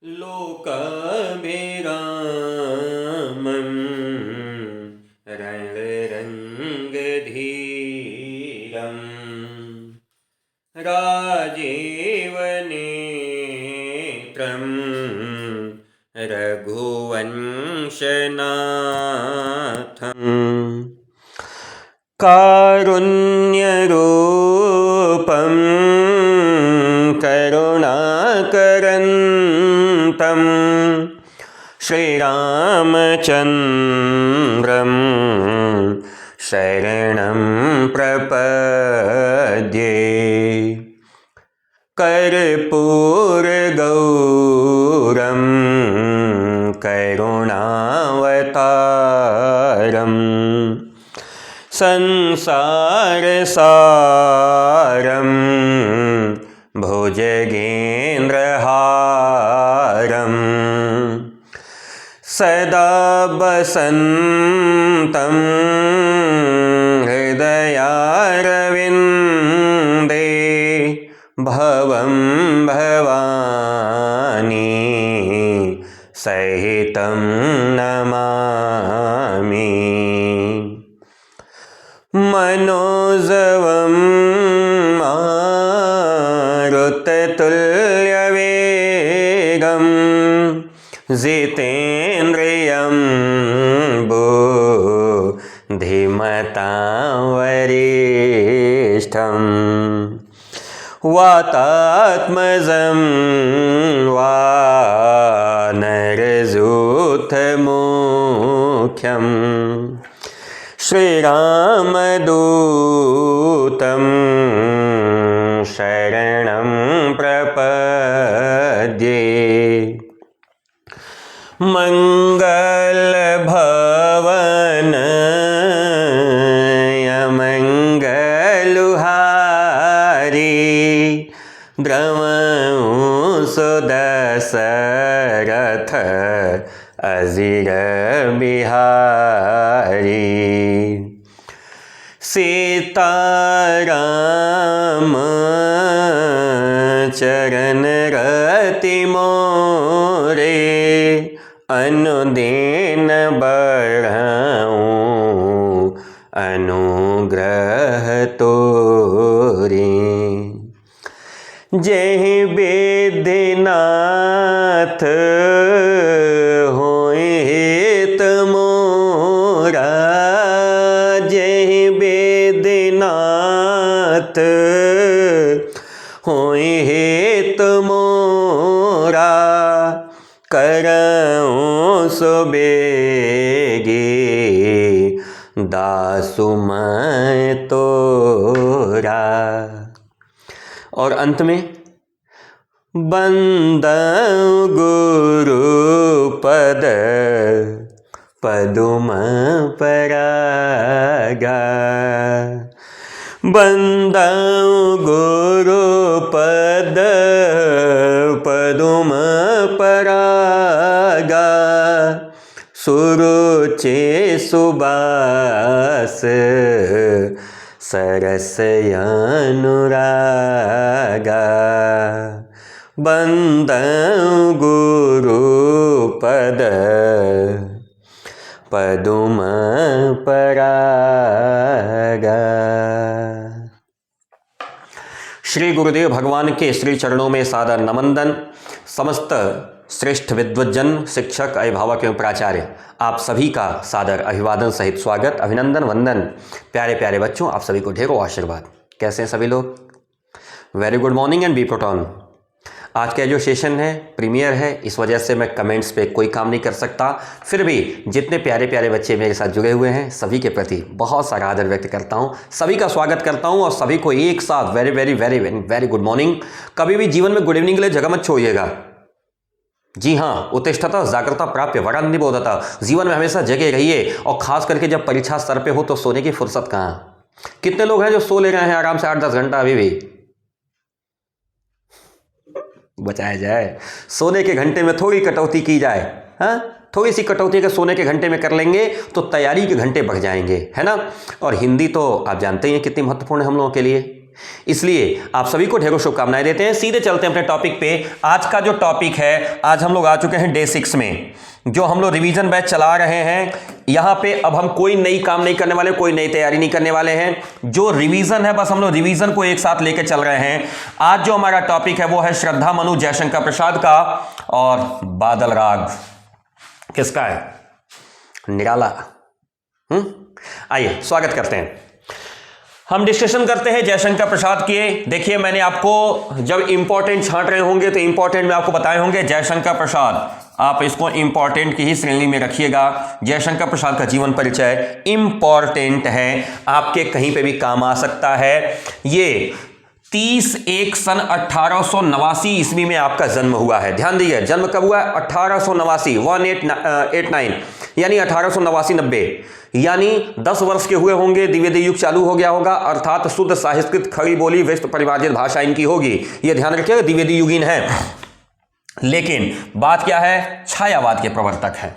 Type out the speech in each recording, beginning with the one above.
लोकाभिरामं रणरङ्गधीरं राजीवनेत्रं रघुवंशनाथं कारुण्यरूपं करुणाकरन्तं श्रीरामचन्द्रं शरणं प्रपद्ये। कर्पूरगौरं करुणावतारं संसारसारं भुजगेन्द्रहारं सदा वसन्तं हृदयारविन्दे भवं भवानी सहितं नमामि। मनोजवं मारुततुल्यवेगं जितेन्द्रियं बुद्धिमतां वरिष्ठं वातात्मजं वानरयूथमुख्यं श्रीरामदूतं शरणं प्रपद्ये। मंगलभवन अमंगलहारी द्रवं सुदशरथ अजिर बिहारी। सीताराम चरण रति मोरे अनुदीन बढ़ाऊं अनुग्रह तोरे। जय वेद्यनाथ होय हित मोरा, जय वेद्यनाथ होय हित मोरा। करऊं सुबेगे दासु मैं तोरा। और अंत में बंदं गुरुपद पदुम परागा। बंदं गुरुपद पदुम परागा। सुरुचि सुबास सरस अनुरागा। बंदं गुरुपद पदुम परागा। श्री गुरुदेव भगवान के श्री चरणों में सादर नमन। समस्त श्रेष्ठ विद्वज्जन, शिक्षक, अभिभावक एवं प्राचार्य, आप सभी का सादर अभिवादन सहित स्वागत, अभिनंदन, वंदन। प्यारे प्यारे बच्चों, आप सभी को ढेरों आशीर्वाद। कैसे हैं सभी लोग? वेरी गुड मॉर्निंग एंड बी प्रोटॉन। आज का जो सेशन है प्रीमियर है, इस वजह से मैं कमेंट्स पे कोई काम नहीं कर सकता। फिर भी जितने प्यारे प्यारे बच्चे मेरे साथ जुड़े हुए हैं सभी के प्रति बहुत सारा आदर व्यक्त करता हूं, सभी का स्वागत करता हूं और सभी को एक साथ very very very very good morning. कभी भी जीवन में गुड इवनिंग के लिए जगह मत छोड़िएगा। जी हाँ, उत्तिष्ठतः जागृता प्राप्य वरान निबोधता। जीवन में हमेशा जगे रहिए और खास करके जब परीक्षा सर पे हो तो सोने की फुर्सत कहाँ। कितने लोग हैं जो सो ले रहे हैं आराम से 8-10 घंटा अभी भी? बचाया जाए, सोने के घंटे में थोड़ी कटौती की जाए। हाँ, थोड़ी सी कटौती अगर सोने के घंटे में कर लेंगे तो तैयारी के घंटे बढ़ जाएंगे, है ना। और हिंदी तो आप जानते ही हैं कितनी महत्वपूर्ण है हम लोगों के लिए। इसलिए आप सभी को ढेरों शुभकामनाएं देते हैं। सीधे चलते हैं अपने टॉपिक पे। आज का जो टॉपिक है, आज हम लोग आ चुके हैं डे 6 में, जो हम लोग रिवीजन बैच चला रहे हैं। यहां पे अब हम कोई नई काम नहीं करने वाले, कोई नई तैयारी नहीं करने वाले हैं। जो रिवीजन है, बस हम लोग रिवीजन को एक साथ लेके चल रहे हैं। आज जो हमारा टॉपिक है वो है श्रद्धा मनु जयशंकर प्रसाद का, और बादल राग किसका है? निराला। आइए स्वागत करते हैं। हम डिस्कशन करते हैं जयशंकर प्रसाद के। देखिए, मैंने आपको जब इंपॉर्टेंट छांट रहे होंगे तो इंपॉर्टेंट में आपको बताए होंगे जयशंकर प्रसाद, आप इसको इंपॉर्टेंट की ही श्रेणी में रखिएगा। जयशंकर प्रसाद का जीवन परिचय इंपॉर्टेंट है, आपके कहीं पे भी काम आ सकता है। ये 30/1 सन 1889 ईस्वी में आपका जन्म हुआ है। ध्यान दीजिए, जन्म कब हुआ है? 1889, 1889 यानी 1889 यानी 10 वर्ष के हुए होंगे, द्विवेदी युग चालू हो गया होगा, अर्थात शुद्ध साहित्यकृत खड़ी बोली व्यस्त परिमार्जित भाषा इनकी होगी। यह ध्यान रखिएगा, द्विवेदी युगीन है। लेकिन बात क्या है? छायावाद के प्रवर्तक है।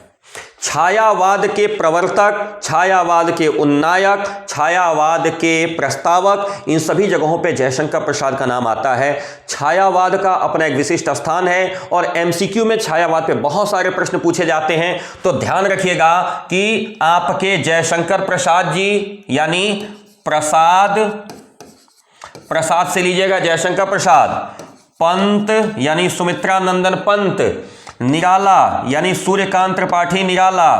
छायावाद के प्रवर्तक, छायावाद के उन्नायक, छायावाद के प्रस्तावक, इन सभी जगहों पे जयशंकर प्रसाद का नाम आता है। छायावाद का अपना एक विशिष्ट स्थान है और एमसीक्यू में छायावाद पे बहुत सारे प्रश्न पूछे जाते हैं। तो ध्यान रखिएगा कि आपके जयशंकर प्रसाद जी यानी प्रसाद से लीजिएगा जयशंकर प्रसाद, पंत यानी सुमित्रा नंदन पंत, निराला यानी सूर्यकांत त्रिपाठी निराला,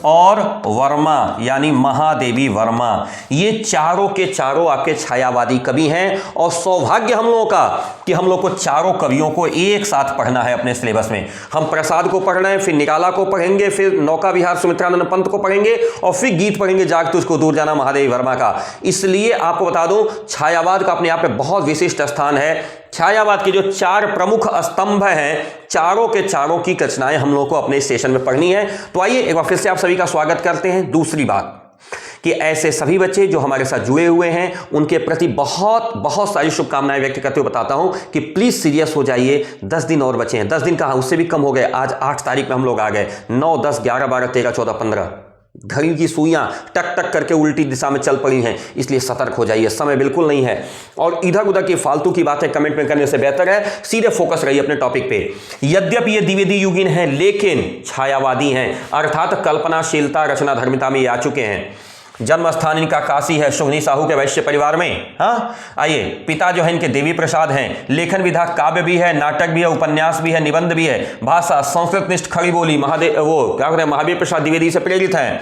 और वर्मा यानी महादेवी वर्मा, ये चारों के चारों आपके छायावादी कवि हैं। और सौभाग्य हम लोगों का कि हम लोग को चारों कवियों को एक साथ पढ़ना है अपने सिलेबस में। हम प्रसाद को पढ़ रहे हैं, फिर निराला को पढ़ेंगे, फिर नौका विहार सुमित्रानंद पंत को पढ़ेंगे, और फिर गीत पढ़ेंगे जाग तुझको दूर जाना महादेवी वर्मा का। इसलिए आपको बता दूं, छायावाद का अपने आप में बहुत विशिष्ट स्थान है। छायावाद के जो 4 प्रमुख स्तंभ हैं, चारों के चारों की रचनाएं हम लोगों को अपने सेशन में पढ़नी है। तो आइए एक बार फिर से आप सभी का स्वागत करते हैं। दूसरी बात कि ऐसे सभी बच्चे जो हमारे साथ जुड़े हुए हैं उनके प्रति बहुत बहुत सारी शुभकामनाएं व्यक्त करते हुए बताता हूं कि प्लीज सीरियस हो जाइए। 10 दिन और बचे हैं। 10 दिन कहां, उससे भी कम हो गए। आज 8 तारीख में हम लोग आ गए। 9, 10, 11, 12, 13, 14, 15 घड़ी की सुइयां टक टक करके उल्टी दिशा में चल पड़ी हैं। इसलिए सतर्क हो जाइए, समय बिल्कुल नहीं है। और इधर उधर की फालतू की बातें कमेंट में करने से बेहतर है सीधे फोकस रहिए अपने टॉपिक पे। यद्यपि ये द्विवेदी युगीन है लेकिन छायावादी हैं, अर्थात कल्पनाशीलता रचना धर्मिता में ये आ चुके हैं। जन्म स्थान इनका काशी है, शुभनी साहू के वैश्य परिवार में। हाँ, आइए, पिता जो है इनके देवी प्रसाद हैं। लेखन विधा काव्य भी है, नाटक भी है, उपन्यास भी है, निबंध भी है। भाषा संस्कृत निष्ठ खड़ी बोली, महावीर प्रसाद द्विवेदी से प्रेरित हैं।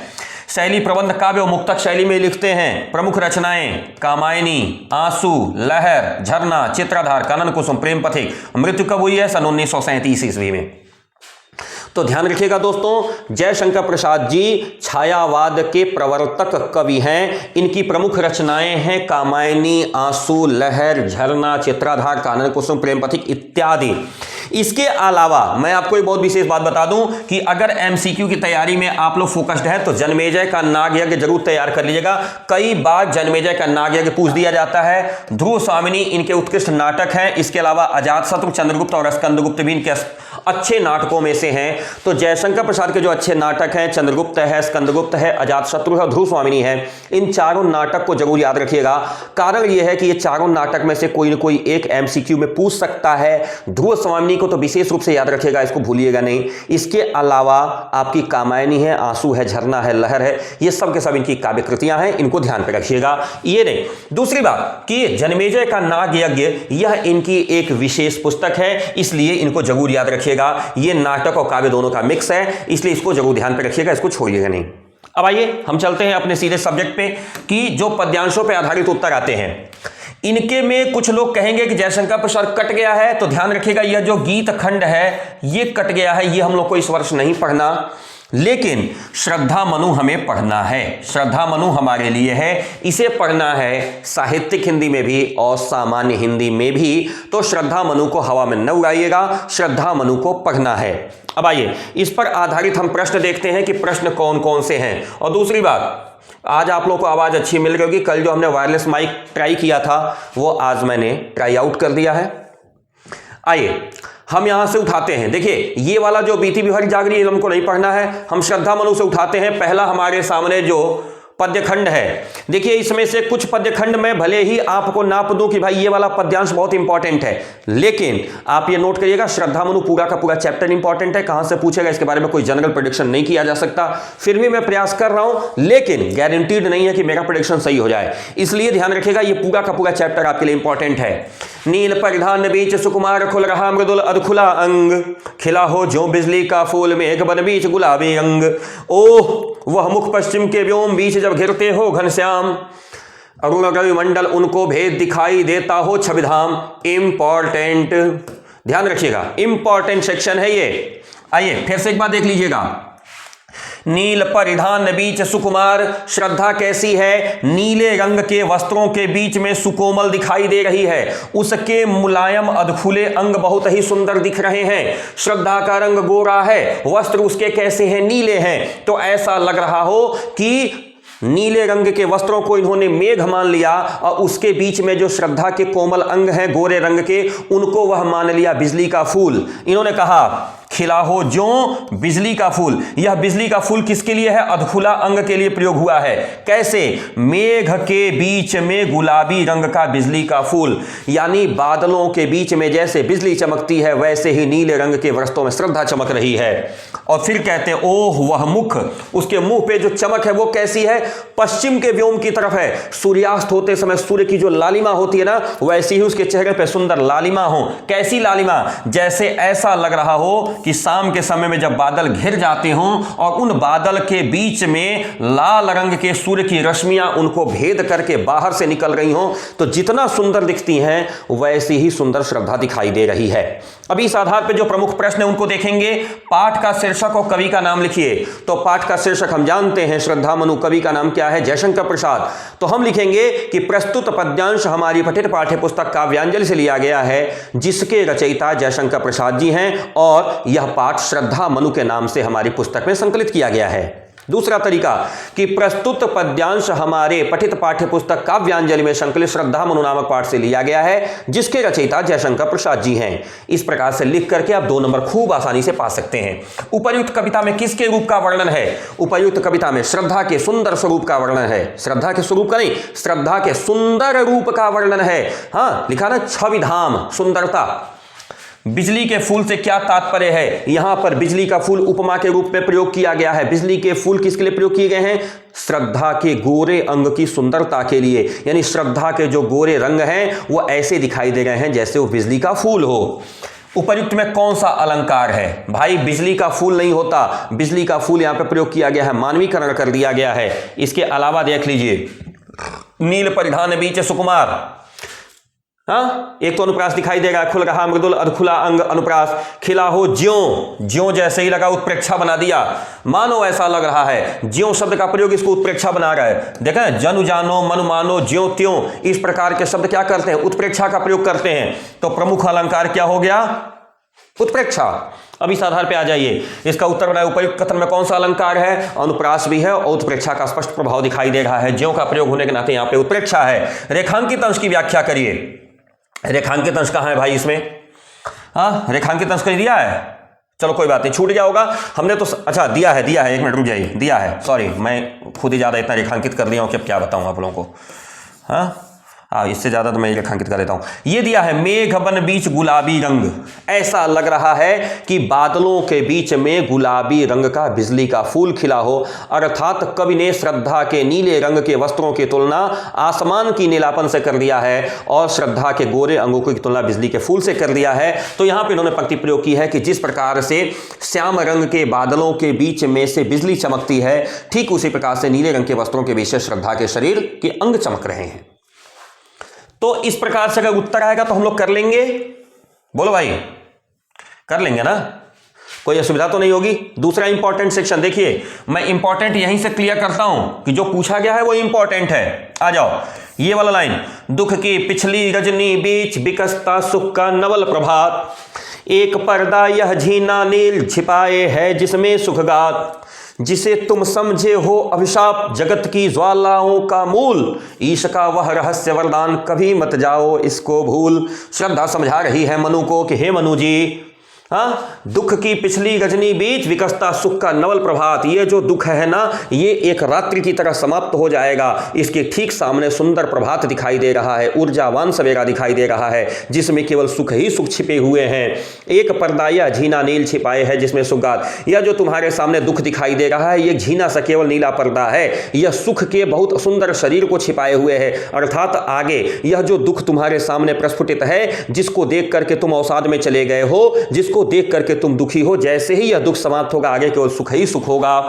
शैली प्रबंध काव्य और मुक्तक शैली में लिखते हैं। प्रमुख रचनाएं कामायनी, आंसू, लहर, झरना, चित्राधार, कानन कुसुम, प्रेम पथिक। मृत्यु कब हुई है? सन 1937 ईस्वी में। तो ध्यान रखिएगा दोस्तों, जयशंकर प्रसाद जी छायावाद के प्रवर्तक कवि हैं। इनकी प्रमुख रचनाएं हैं कामायनी, आंसू, लहर, झरना, चित्राधार, कानन कुसुम, प्रेम पथिक इत्यादि। इसके अलावा मैं आपको एक बहुत विशेष बात बता दूं कि अगर एमसीक्यू की तैयारी में आप लोग फोकस्ड हैं तो जन्मेजय का नाग यज्ञ जरूर तैयार कर लीजिएगा। कई बार जन्मेजय का नाग यज्ञ पूछ दिया जाता है। ध्रुव स्वामिनी इनके उत्कृष्ट नाटक हैं। इसके अलावा अजातशत्रु, चंद्रगुप्त और स्कंदगुप्त भी इनके अच्छे नाटकों में से हैं। तो जयशंकर प्रसाद के जो अच्छे नाटक हैं, चंद्रगुप्त है, स्कंदगुप्त है, अजातशत्रु है और ध्रुव स्वामिनी है, इन चारों नाटक को जरूर याद रखिएगा। कारण यह है कि ये चारों नाटक में से कोई न कोई एक एमसीक्यू में पूछ सकता है। ध्रुव स्वामिनी को तो विशेष रूप से याद रखिएगा, इसको भूलिएगा नहीं। इसके अलावा आपकी कामायनी है, आंसू है, झरना है, लहर है, ये सब के सब इनकी काव्य कृतियां हैं, इनको ध्यान पे रखिएगा। ये नहीं, दूसरी बात कि जन्मेजय का नाग यज्ञ यह इनकी एक विशेष पुस्तक है, इसलिए इनको जरूर याद रखिएगा। ये नाटक और काव्य दोनों का मिक्स है, इसलिए इसको जरूर ध्यान पे रखिएगा, इसको छोड़िएगा नहीं। अब आइए हम चलते हैं अपने सीधे सब्जेक्ट पे कि जो पद्यांशों पे आधारित उत्तर आते हैं। इनके में कुछ लोग कहेंगे कि जयशंकर प्रसाद कट गया है, तो ध्यान रखिएगा यह जो गीत खंड है ये कट गया है, ये हम लोग को इस वर्ष नहीं पढ़ना। लेकिन श्रद्धा मनु हमें पढ़ना है। श्रद्धा मनु हमारे लिए है, इसे पढ़ना है साहित्यिक हिंदी में भी और सामान्य हिंदी में भी। तो श्रद्धा मनु को हवा में न उड़ाइएगा, श्रद्धा मनु को पढ़ना है। अब आइए इस पर आधारित हम प्रश्न देखते हैं कि प्रश्न कौन कौन से हैं। और दूसरी बात, आज आप लोगों को आवाज अच्छी मिल रही होगी। कल जो हमने वायरलेस माइक ट्राई किया था वो आज मैंने ट्राई आउट कर दिया है। आइए हम यहां से उठाते हैं। देखिए ये वाला जो बीती बिहारी जागरी हमको नहीं पढ़ना है, हम श्रद्धा मनु से उठाते हैं। पहला हमारे सामने जो पद्यखंड है। देखिए इसमें से कुछ पद्यखंड में भले ही आपको नाप दूं कि भाई ये वाला पद्यांश बहुत इंपॉर्टेंट है, लेकिन आप ये नोट करिएगा श्रद्धा मनु पूरा का पूरा चैप्टर इंपॉर्टेंट है। कहां से पूछेगा इसके बारे में कोई जनरल प्रेडिक्शन नहीं किया जा सकता, फिर भी मैं प्रयास कर रहा हूं, लेकिन गारंटीड नहीं है कि मेरा प्रेडिक्शन सही हो जाए, इसलिए ध्यान रखिएगा ये पूरा का पूरा चैप्टर आपके लिए इंपॉर्टेंट है। नील परिधान बीच सुकुमार खुल रहा मृदुल अधखुला अंग, खिला हो जो बिजली का फूल मेघ बन बीच गुलाबी अंग। ओह वह मुख पश्चिम के व्योम बीच जब घिरते हो घनश्याम, अरुण रवि मंडल उनको भेद दिखाई देता हो छविधाम। इंपॉर्टेंट, ध्यान रखिएगा इंपॉर्टेंट सेक्शन है ये। आइए फिर से एक बार देख लीजिएगा। नील परिधान बीच सुकुमार, श्रद्धा कैसी है? नीले रंग के वस्त्रों के बीच में सुकोमल दिखाई दे रही है, उसके मुलायम अधखुले अंग बहुत ही सुंदर दिख रहे हैं। श्रद्धा का रंग गोरा है, वस्त्र उसके कैसे हैं? नीले हैं। तो ऐसा लग रहा हो कि नीले रंग के वस्त्रों को इन्होंने मेघ मान लिया और उसके बीच में जो श्रद्धा के कोमल अंग हैं गोरे रंग के, उनको वह मान लिया बिजली का फूल। इन्होंने कहा खिला हो जो बिजली का फूल। यह बिजली का फूल किसके लिए है? अधखुला अंग के लिए प्रयोग हुआ है। कैसे? मेघ के बीच में गुलाबी रंग का बिजली का फूल, यानी बादलों के बीच में जैसे बिजली चमकती है वैसे ही नीले रंग के वस्त्रों में श्रद्धा चमक रही है। और फिर कहते हैं ओह वह मुख, उसके मुंह पे जो चमक है वो कैसी है? पश्चिम के व्योम की तरफ है। सूर्यास्त होते समय सूर्य की जो लालिमा होती है ना, वैसी ही उसके चेहरे पे सुंदर लालिमा हो। कैसी लालिमा? जैसे ऐसा लग रहा हो कि शाम के समय में जब बादल घिर जाते हों और उन बादल के बीच में लाल रंग के सूर्य की रश्मियां उनको भेद करके बाहर से निकल रही हों, तो जितना सुंदर दिखती हैं वैसी ही सुंदर श्रद्धा दिखाई दे रही है। अभी इस आधार पर जो प्रमुख प्रश्न है उनको देखेंगे। पाठ का शीर्षक और कवि का नाम लिखिए। तो पाठ का शीर्षक हम जानते हैं श्रद्धा मनु, कवि का नाम क्या है? जयशंकर प्रसाद। तो हम लिखेंगे कि प्रस्तुत पद्यांश हमारी पठित पाठ्य पुस्तक काव्यांजलि से लिया गया है, जिसके रचयिता जयशंकर प्रसाद जी हैं, और यह पाठ श्रद्धा मनु के नाम से हमारी पुस्तक में संकलित किया गया है। दूसरा तरीका कि प्रस्तुत पद्यांश हमारे पठित पाठ्य पुस्तक काव्यांजलि में संकलित श्रद्धा मनु नामक पाठ से लिया गया है, जिसके रचयिता जयशंकर प्रसाद जी हैं। इस प्रकार से लिख करके आप 2 नंबर खूब आसानी से पा सकते हैं। उपर्युक्त कविता में किसके रूप का वर्णन है? उपर्युक्त कविता में श्रद्धा के सुंदर स्वरूप का वर्णन है। श्रद्धा के स्वरूप का नहीं, श्रद्धा के सुंदर रूप का वर्णन है। हाँ लिखा ना, छविधाम, सुंदरता। बिजली के फूल से क्या तात्पर्य है? यहां पर बिजली का फूल उपमा के रूप में प्रयोग किया गया है। बिजली के फूल किसके लिए प्रयोग किए गए हैं? श्रद्धा के गोरे अंग की सुंदरता के लिए, यानी श्रद्धा के जो गोरे रंग हैं वो ऐसे दिखाई दे रहे हैं जैसे वो बिजली का फूल हो। उपर्युक्त में कौन सा अलंकार है? भाई बिजली का फूल नहीं होता, बिजली का फूल यहां पर प्रयोग किया गया है, मानवीकरण कर दिया गया है। इसके अलावा देख लीजिए, नील परिधान बीच सुकुमार, हाँ एक तो अनुप्रास दिखाई देगा, खुल रहा मृदुल अधखुला अंग, अनुप्रास। खिला हो ज्यों, ज्यों जैसे ही लगा उत्प्रेक्षा बना दिया, मानो ऐसा लग रहा है। ज्यों शब्द का प्रयोग इसको उत्प्रेक्षा बना रहा है। देखें, जनु जानो मन मानो ज्यों त्यों, इस प्रकार के शब्द क्या करते हैं? उत्प्रेक्षा का प्रयोग करते हैं। तो प्रमुख अलंकार क्या हो गया? उत्प्रेक्षा। अब इस आधार पे आ जाइए, इसका उत्तर बनाए उपयुक्त कथन में कौन सा अलंकार है? अनुप्रास भी है और उत्प्रेक्षा का स्पष्ट प्रभाव दिखाई दे रहा है। ज्यों का प्रयोग होने के नाते यहां पे उत्प्रेक्षा है। रेखांकित अंश की व्याख्या करिए। रेखांकित अंश कहां है भाई इसमें? हाँ रेखांकित अंश कहीं दिया है? चलो कोई बात नहीं, छूट गया होगा हमने तो। अच्छा दिया है, एक मिनट रुक जाइए, दिया है, सॉरी मैं खुद ही ज़्यादा इतना रेखांकित कर दिया हूँ कि अब क्या बताऊँ आप लोगों को। हाँ इससे ज़्यादा तो मैं रेखांकित कर देता हूँ। ये दिया है मेघ बन बीच गुलाबी रंग। ऐसा लग रहा है कि बादलों के बीच में गुलाबी रंग का बिजली का फूल खिला हो, अर्थात कवि ने श्रद्धा के नीले रंग के वस्त्रों की तुलना आसमान की नीलापन से कर दिया है और श्रद्धा के गोरे अंगों की तुलना बिजली के फूल से कर दिया है। तो यहाँ पे इन्होंने पंक्ति प्रयोग की है कि जिस प्रकार से श्याम रंग के बादलों के बीच में से बिजली चमकती है, ठीक उसी प्रकार से नीले रंग के वस्त्रों के बीच से श्रद्धा के शरीर के अंग चमक रहे हैं। तो इस प्रकार से अगर उत्तर आएगा तो हम लोग कर लेंगे। बोलो भाई, कर लेंगे ना, कोई असुविधा तो नहीं होगी। दूसरा इंपॉर्टेंट सेक्शन देखिए, मैं इंपॉर्टेंट यहीं से क्लियर करता हूं कि जो पूछा गया है वो इंपॉर्टेंट है। आ जाओ, ये वाला लाइन, दुख की पिछली रजनी बीच बिकसता सुख का नवल प्रभात, एक पर्दा यह झीना नील छिपाए है जिसमें सुखगात, जिसे तुम समझे हो अभिशाप जगत की ज्वालाओं का मूल, ईश का वह रहस्य वरदान कभी मत जाओ इसको भूल। श्रद्धा समझा रही है मनु को कि हे मनु जी, हाँ, दुख की पिछली रजनी बीच विकसता सुख का नवल प्रभात। ये जो दुख है ना, ये एक रात्रि की तरह समाप्त हो जाएगा। इसके ठीक सामने सुंदर प्रभात दिखाई दे रहा है, ऊर्जावान सवेरा दिखाई दे रहा है, जिसमें केवल सुख ही सुख छिपे हुए हैं। एक पर्दा या झीना नील छिपाए है जिसमें सुगात। यह जो तुम्हारे सामने दुख दिखाई दे रहा है, ये झीना सा केवल नीला पर्दा है। यह सुख के बहुत सुंदर शरीर को छिपाए हुए है, अर्थात आगे यह जो दुख तुम्हारे सामने प्रस्फुटित है, जिसको देख करके तुम अवसाद में चले गए हो, जिसको देख करके तुम दुखी हो, जैसे ही यह दुख समाप्त होगा आगे केवल सुख ही सुख होगा।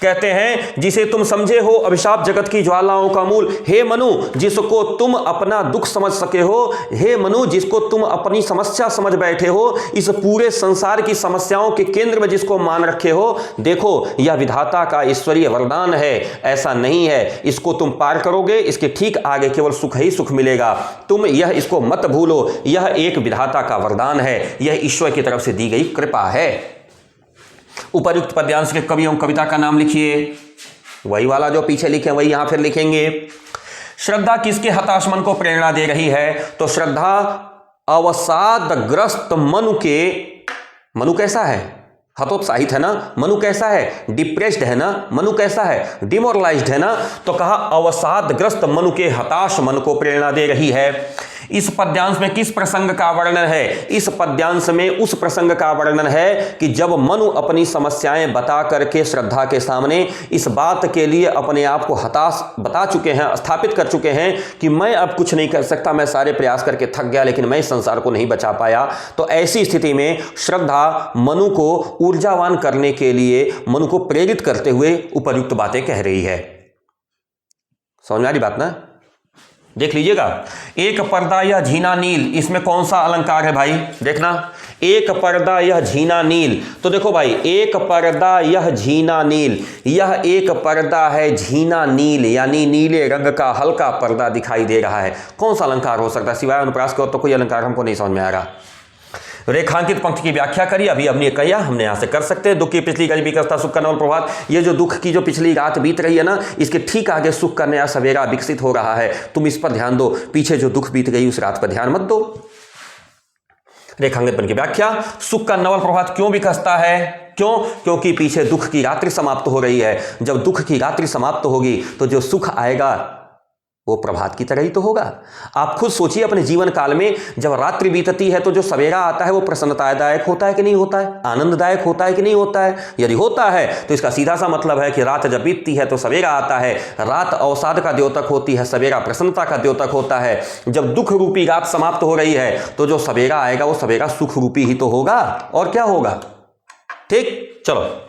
कहते हैं जिसे तुम समझे हो अभिशाप जगत की ज्वालाओं का मूल। हे मनु, जिसको तुम अपना दुख समझ सके हो, हे मनु जिसको तुम अपनी समस्या समझ बैठे हो, इस पूरे संसार की समस्याओं के केंद्र में जिसको मान रखे हो, देखो यह विधाता का ईश्वरीय वरदान है। ऐसा नहीं है, इसको तुम पार करोगे, इसके ठीक आगे केवल सुख ही सुख मिलेगा। तुम यह इसको मत भूलो, यह एक विधाता का वरदान है, यह ईश्वर की तरफ से दी गई कृपा है। उपर्युक्त पद्यांश के कवि एवं कविता का नाम लिखिए, वही वाला जो पीछे लिखे वही यहां फिर लिखेंगे। श्रद्धा किसके हताश मन को प्रेरणा दे रही है? तो श्रद्धा अवसादग्रस्त मनु के, मनु कैसा है? हतोत्साहित है ना, मनु कैसा है? डिप्रेस्ड है ना, मनु कैसा है? डिमोरलाइज्ड है ना। तो कहा अवसादग्रस्त मनु के हताश मन को प्रेरणा दे रही है। इस पद्यांश में किस प्रसंग का वर्णन है? इस पद्यांश में उस प्रसंग का वर्णन है कि जब मनु अपनी समस्याएं बता करके श्रद्धा के सामने इस बात के लिए अपने आप को हताश बता चुके हैं, स्थापित कर चुके हैं कि मैं अब कुछ नहीं कर सकता, मैं सारे प्रयास करके थक गया, लेकिन मैं इस संसार को नहीं बचा पाया। तो ऐसी स्थिति में श्रद्धा मनु को ऊर्जावान करने के लिए, मनु को प्रेरित करते हुए उपर्युक्त बातें कह रही है। समझ में आ रही बात ना? देख लीजिएगा, एक पर्दा यह झीना नील, इसमें कौन सा अलंकार है भाई? देखना, एक पर्दा यह झीना नील। तो देखो भाई, एक पर्दा यह झीना नील, यह एक पर्दा है झीना नील, यानी नीले रंग का हल्का पर्दा दिखाई दे रहा है। कौन सा अलंकार हो सकता है? सिवाय अनुप्रास के और तो कोई अलंकार हमको नहीं समझ में आ रहा। रेखांकित पंक्ति की व्याख्या करी, अभी हमने कहा हमने यहां से कर सकते हैं। दुख की पिछली गज विकसता सुख का नवल प्रभात। ये जो दुख की जो पिछली रात बीत रही है ना, इसके ठीक आगे सुख का नया सवेरा विकसित हो रहा है। तुम इस पर ध्यान दो, पीछे जो दुख बीत गई उस रात पर ध्यान मत दो। रेखांकित की व्याख्या, सुख का नवल प्रभात क्यों विकसता है? क्यों? क्योंकि पीछे दुख की रात्रि समाप्त हो रही है। जब दुख की रात्रि समाप्त होगी तो जो सुख आएगा वो प्रभात की तरह ही तो होगा। आप खुद सोचिए, अपने जीवन काल में जब रात्रि बीतती है तो जो सवेरा आता है वो प्रसन्नतादायक होता है कि नहीं होता है? आनंददायक होता है कि नहीं होता है? यदि होता है तो इसका सीधा सा मतलब है कि रात जब बीतती है तो सवेरा आता है। रात अवसाद का द्योतक होती है, सवेरा प्रसन्नता का द्योतक होता है। जब दुख रूपी रात समाप्त हो रही है तो जो सवेरा आएगा वो सवेरा सुख रूपी ही तो होगा, और क्या होगा? ठीक, चलो।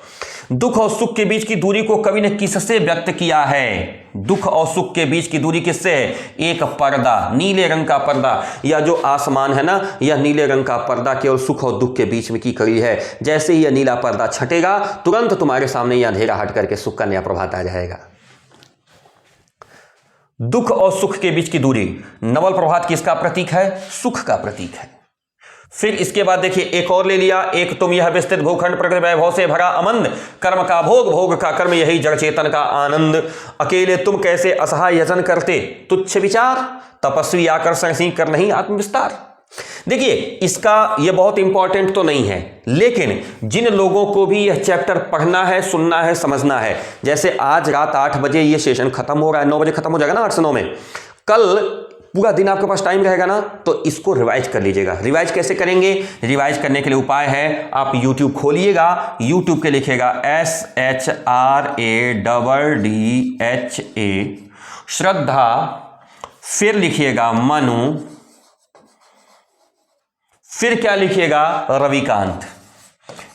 दुख और सुख के बीच की दूरी को कवि ने किससे व्यक्त किया है? दुख और सुख के बीच की दूरी किससे है? एक पर्दा, नीले रंग का पर्दा। यह जो आसमान है ना, यह नीले रंग का पर्दा केवल सुख और दुख के बीच में की कड़ी है। जैसे ही यह नीला पर्दा छटेगा, तुरंत तुम्हारे सामने यह अंधेरा हट करके सुख का नया प्रभात आ जाएगा। दुख और सुख के बीच की दूरी, नवल प्रभात किसका प्रतीक है? सुख का प्रतीक है। फिर इसके बाद देखिए एक और ले लिया, एक तुम यह विस्तृत भूखंड प्रकृति वैभव से भरा अमंद, कर्म का भोग भोग का कर्म यही जड़ चेतन का आनंद, अकेले तुम कैसे असहाय यजन करते, तुच्छ विचार तपस्वी आकर्षण सी कर नहीं आत्मविस्तार। देखिए इसका यह बहुत इंपॉर्टेंट तो नहीं है, लेकिन जिन लोगों को भी यह चैप्टर पढ़ना है, सुनना है, समझना है, जैसे आज रात 8 बजे ये सेशन खत्म हो रहा है, 9 बजे खत्म हो जाएगा ना, 8 से 9 में, कल पूरा दिन आपके पास टाइम रहेगा ना, तो इसको रिवाइज कर लीजिएगा। रिवाइज कैसे करेंगे? रिवाइज करने के लिए उपाय है, आप YouTube खोलिएगा, YouTube के लिखेगा SHRADDHA श्रद्धा, फिर लिखिएगा मनु, फिर क्या लिखिएगा? रविकांत।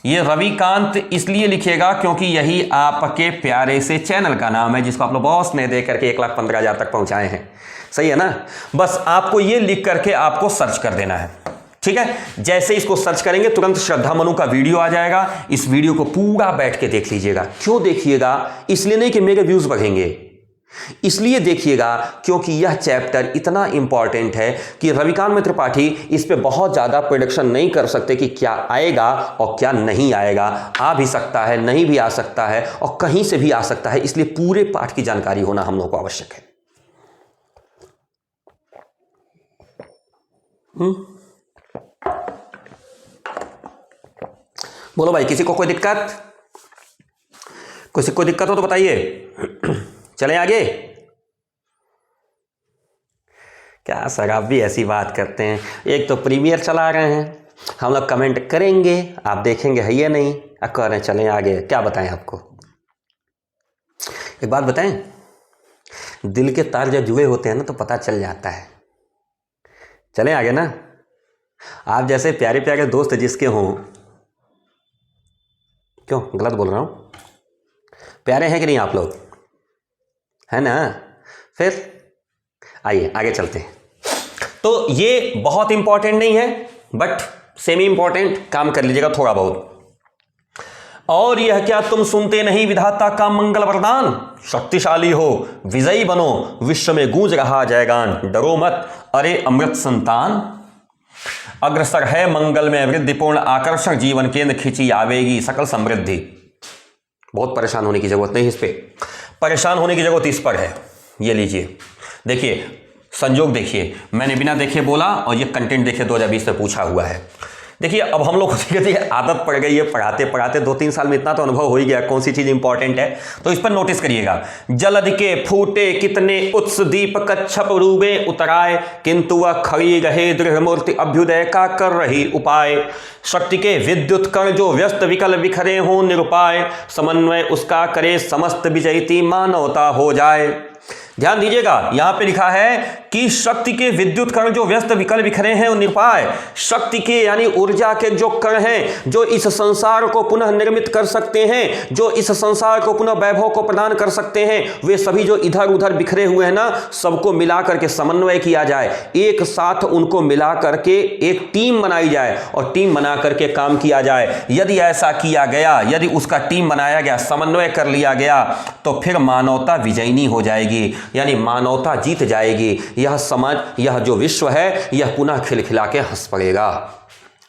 ये रविकांत इसलिए लिखिएगा क्योंकि यही आपके प्यारे से चैनल का नाम है, जिसको आप लोग बॉस ने दे करके 1,15,000 तक पहुंचाए हैं। सही है ना? बस आपको ये लिख करके आपको सर्च कर देना है, ठीक है? जैसे इसको सर्च करेंगे तुरंत श्रद्धा मनु का वीडियो आ जाएगा। इस वीडियो को पूरा बैठ के देख लीजिएगा। क्यों देखिएगा? इसलिए नहीं कि मेरे व्यूज बढ़ेंगे, इसलिए देखिएगा क्योंकि यह चैप्टर इतना इंपॉर्टेंट है कि रविकांत त्रिपाठी इस पे बहुत ज़्यादा प्रेडिक्शन नहीं कर सकते कि क्या आएगा और क्या नहीं आएगा। आ भी सकता है, नहीं भी आ सकता है, और कहीं से भी आ सकता है। इसलिए पूरे पाठ की जानकारी होना हम लोग को आवश्यक है। बोलो भाई, किसी को कोई दिक्कत? किसी को दिक्कत हो तो बताइए। चलें आगे। क्या सर, आप भी ऐसी बात करते हैं। एक तो प्रीमियर चला रहे हैं, हम लोग कमेंट करेंगे, आप देखेंगे है या नहीं, अब कह रहे हैं चलें आगे। क्या बताएं आपको? एक बात बताएं, दिल के तार जब जुड़े होते हैं ना तो पता चल जाता है। चलें आगे ना। आप जैसे प्यारे प्यारे दोस्त जिसके हों, क्यों गलत बोल रहा हूँ? प्यारे हैं कि नहीं आप लोग? है ना? फिर आइए आगे चलते हैं। तो ये बहुत इंपॉर्टेंट नहीं है, बट सेमी इंपॉर्टेंट, काम कर लीजिएगा थोड़ा बहुत। और यह क्या तुम सुनते नहीं विधाता का मंगल वरदान, शक्तिशाली हो विजयी बनो विश्व में गूंज रहा जयगान, डरो मत अरे अमृत संतान, अग्रसर है मंगल में वृद्धिपूर्ण आकर्षण, जीवन केंद्र खिंची आवेगी सकल समृद्धि। बहुत परेशान होने की जरूरत नहीं इस पे, परेशान होने की जरूरत इस पर है। ये लीजिए, देखिए संजोग देखिए, मैंने बिना देखे बोला और ये कंटेंट देखिए 2020 में पूछा हुआ है। देखिए अब हम लोग को धीरे धीरे आदत पड़ गई है पढ़ाते पढ़ाते, 2-3 साल में इतना तो अनुभव हो ही गया कौन सी चीज इंपॉर्टेंट है। तो इस पर नोटिस करिएगा। जलधि के फूटे कितने उत्स, दीप कच्छप रूबे उतराए, किंतु वह खड़ी रहे दृढ़ मूर्ति, अभ्युदय का कर रही उपाय। शक्ति के विद्युत कण जो व्यस्त विकल बिखरे हों निरुपाय, समन्वय उसका करे समस्त विजयती मानवता हो जाए। ध्यान दीजिएगा, यहां पे लिखा है कि शक्ति के विद्युत कण जो व्यस्त विकल बिखरे हैं और निरुपाय, शक्ति के यानी ऊर्जा के जो कण हैं जो इस संसार को पुनः निर्मित कर सकते हैं, जो इस संसार को पुनः वैभव को प्रदान कर सकते हैं, वे सभी जो इधर उधर बिखरे हुए हैं ना, सबको मिला करके समन्वय किया जाए, एक साथ उनको मिला करके एक टीम बनाई जाए और टीम बना करके काम किया जाए। यदि ऐसा किया गया, यदि उसका टीम बनाया गया, समन्वय कर लिया गया, तो फिर मानवता विजयनी हो जाएगी, यानी मानवता जीत जाएगी। यह समाज, यह जो विश्व है, यह पुनः खिलखिला के हंस पड़ेगा।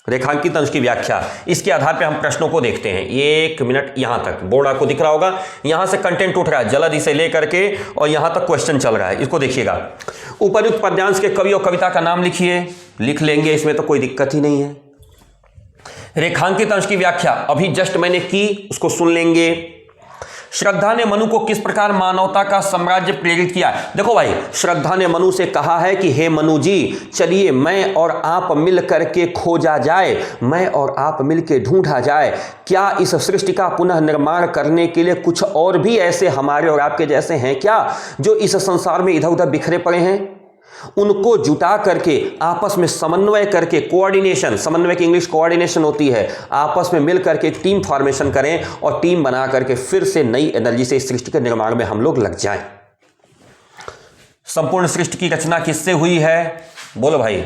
रेखांकित अंश की व्याख्या, इसके आधार पर हम प्रश्नों को देखते हैं। 1 मिनट, यहां तक बोर्ड आपको दिख रहा होगा, यहां से कंटेंट उठ रहा है जलधि से लेकर के और यहां तक क्वेश्चन चल रहा है। इसको देखिएगा। उपर्युक्त पद्यांश के कवि और कविता का नाम लिखिए, लिख लेंगे, इसमें तो कोई दिक्कत ही नहीं है। रेखांकित अंश की व्याख्या अभी जस्ट मैंने की, उसको सुन लेंगे। श्रद्धा ने मनु को किस प्रकार मानवता का साम्राज्य प्रेरित किया? देखो भाई, श्रद्धा ने मनु से कहा है कि हे मनु जी, चलिए मैं और आप मिल करके खोजा जाए, मैं और आप मिल के ढूंढा जाए। क्या इस सृष्टि का पुनः निर्माण करने के लिए कुछ और भी ऐसे हमारे और आपके जैसे हैं क्या, जो इस संसार में इधर उधर बिखरे पड़े हैं? उनको जुटा करके आपस में समन्वय करके, कोऑर्डिनेशन, समन्वय की इंग्लिश कोऑर्डिनेशन होती है, आपस में मिल करके टीम फॉर्मेशन करें और टीम बना करके फिर से नई एनर्जी से इस सृष्टि के निर्माण में हम लोग लग जाएं। संपूर्ण सृष्टि की रचना किससे हुई है? बोलो भाई,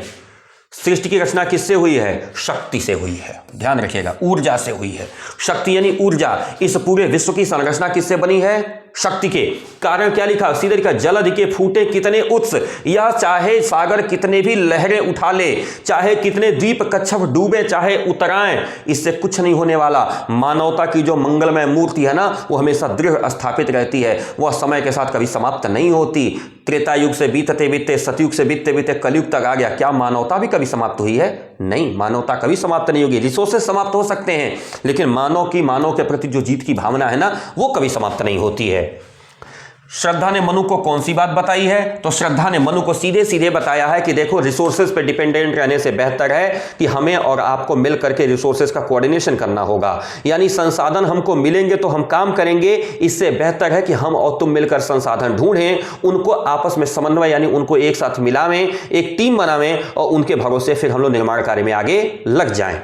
सृष्टि की रचना किससे हुई है? शक्ति से हुई है। ध्यान रखिएगा, ऊर्जा से हुई है। शक्ति यानी ऊर्जा। इस पूरे विश्व की संरचना किससे बनी है? शक्ति के। कारण क्या लिखा? सीधे लिखा, जलधि के फूटे कितने उत्स, या चाहे सागर कितने भी लहरें उठा ले, चाहे कितने द्वीप कच्छप डूबे, चाहे उतराएं, इससे कुछ नहीं होने वाला। मानवता की जो मंगलमय मूर्ति है ना, वो हमेशा दृढ़ स्थापित रहती है, वह समय के साथ कभी समाप्त नहीं होती। त्रेता युग से बीतते बीतते, सतयुग से बीतते बीतते कलयुग तक आ गया, क्या मानवता भी कभी समाप्त हुई है? नहीं, मानवता कभी समाप्त नहीं होगी। रिसोर्सेस समाप्त हो सकते हैं, लेकिन मानव के प्रति जो जीत की भावना है ना, वो कभी समाप्त नहीं होती है। श्रद्धा ने मनु को कौन सी बात बताई है? तो श्रद्धा ने मनु को सीधे सीधे बताया है कि देखो, रिसोर्सेज पे डिपेंडेंट रहने से बेहतर है कि हमें और आपको मिल करके रिसोर्सेज का कोऑर्डिनेशन करना होगा। यानी संसाधन हमको मिलेंगे तो हम काम करेंगे, इससे बेहतर है कि हम और तुम मिलकर संसाधन ढूंढें, उनको आपस में समन्वय यानी उनको एक साथ मिलावें, एक टीम बनावें और उनके भरोसे फिर हम लोग निर्माण कार्य में आगे लग जाएं।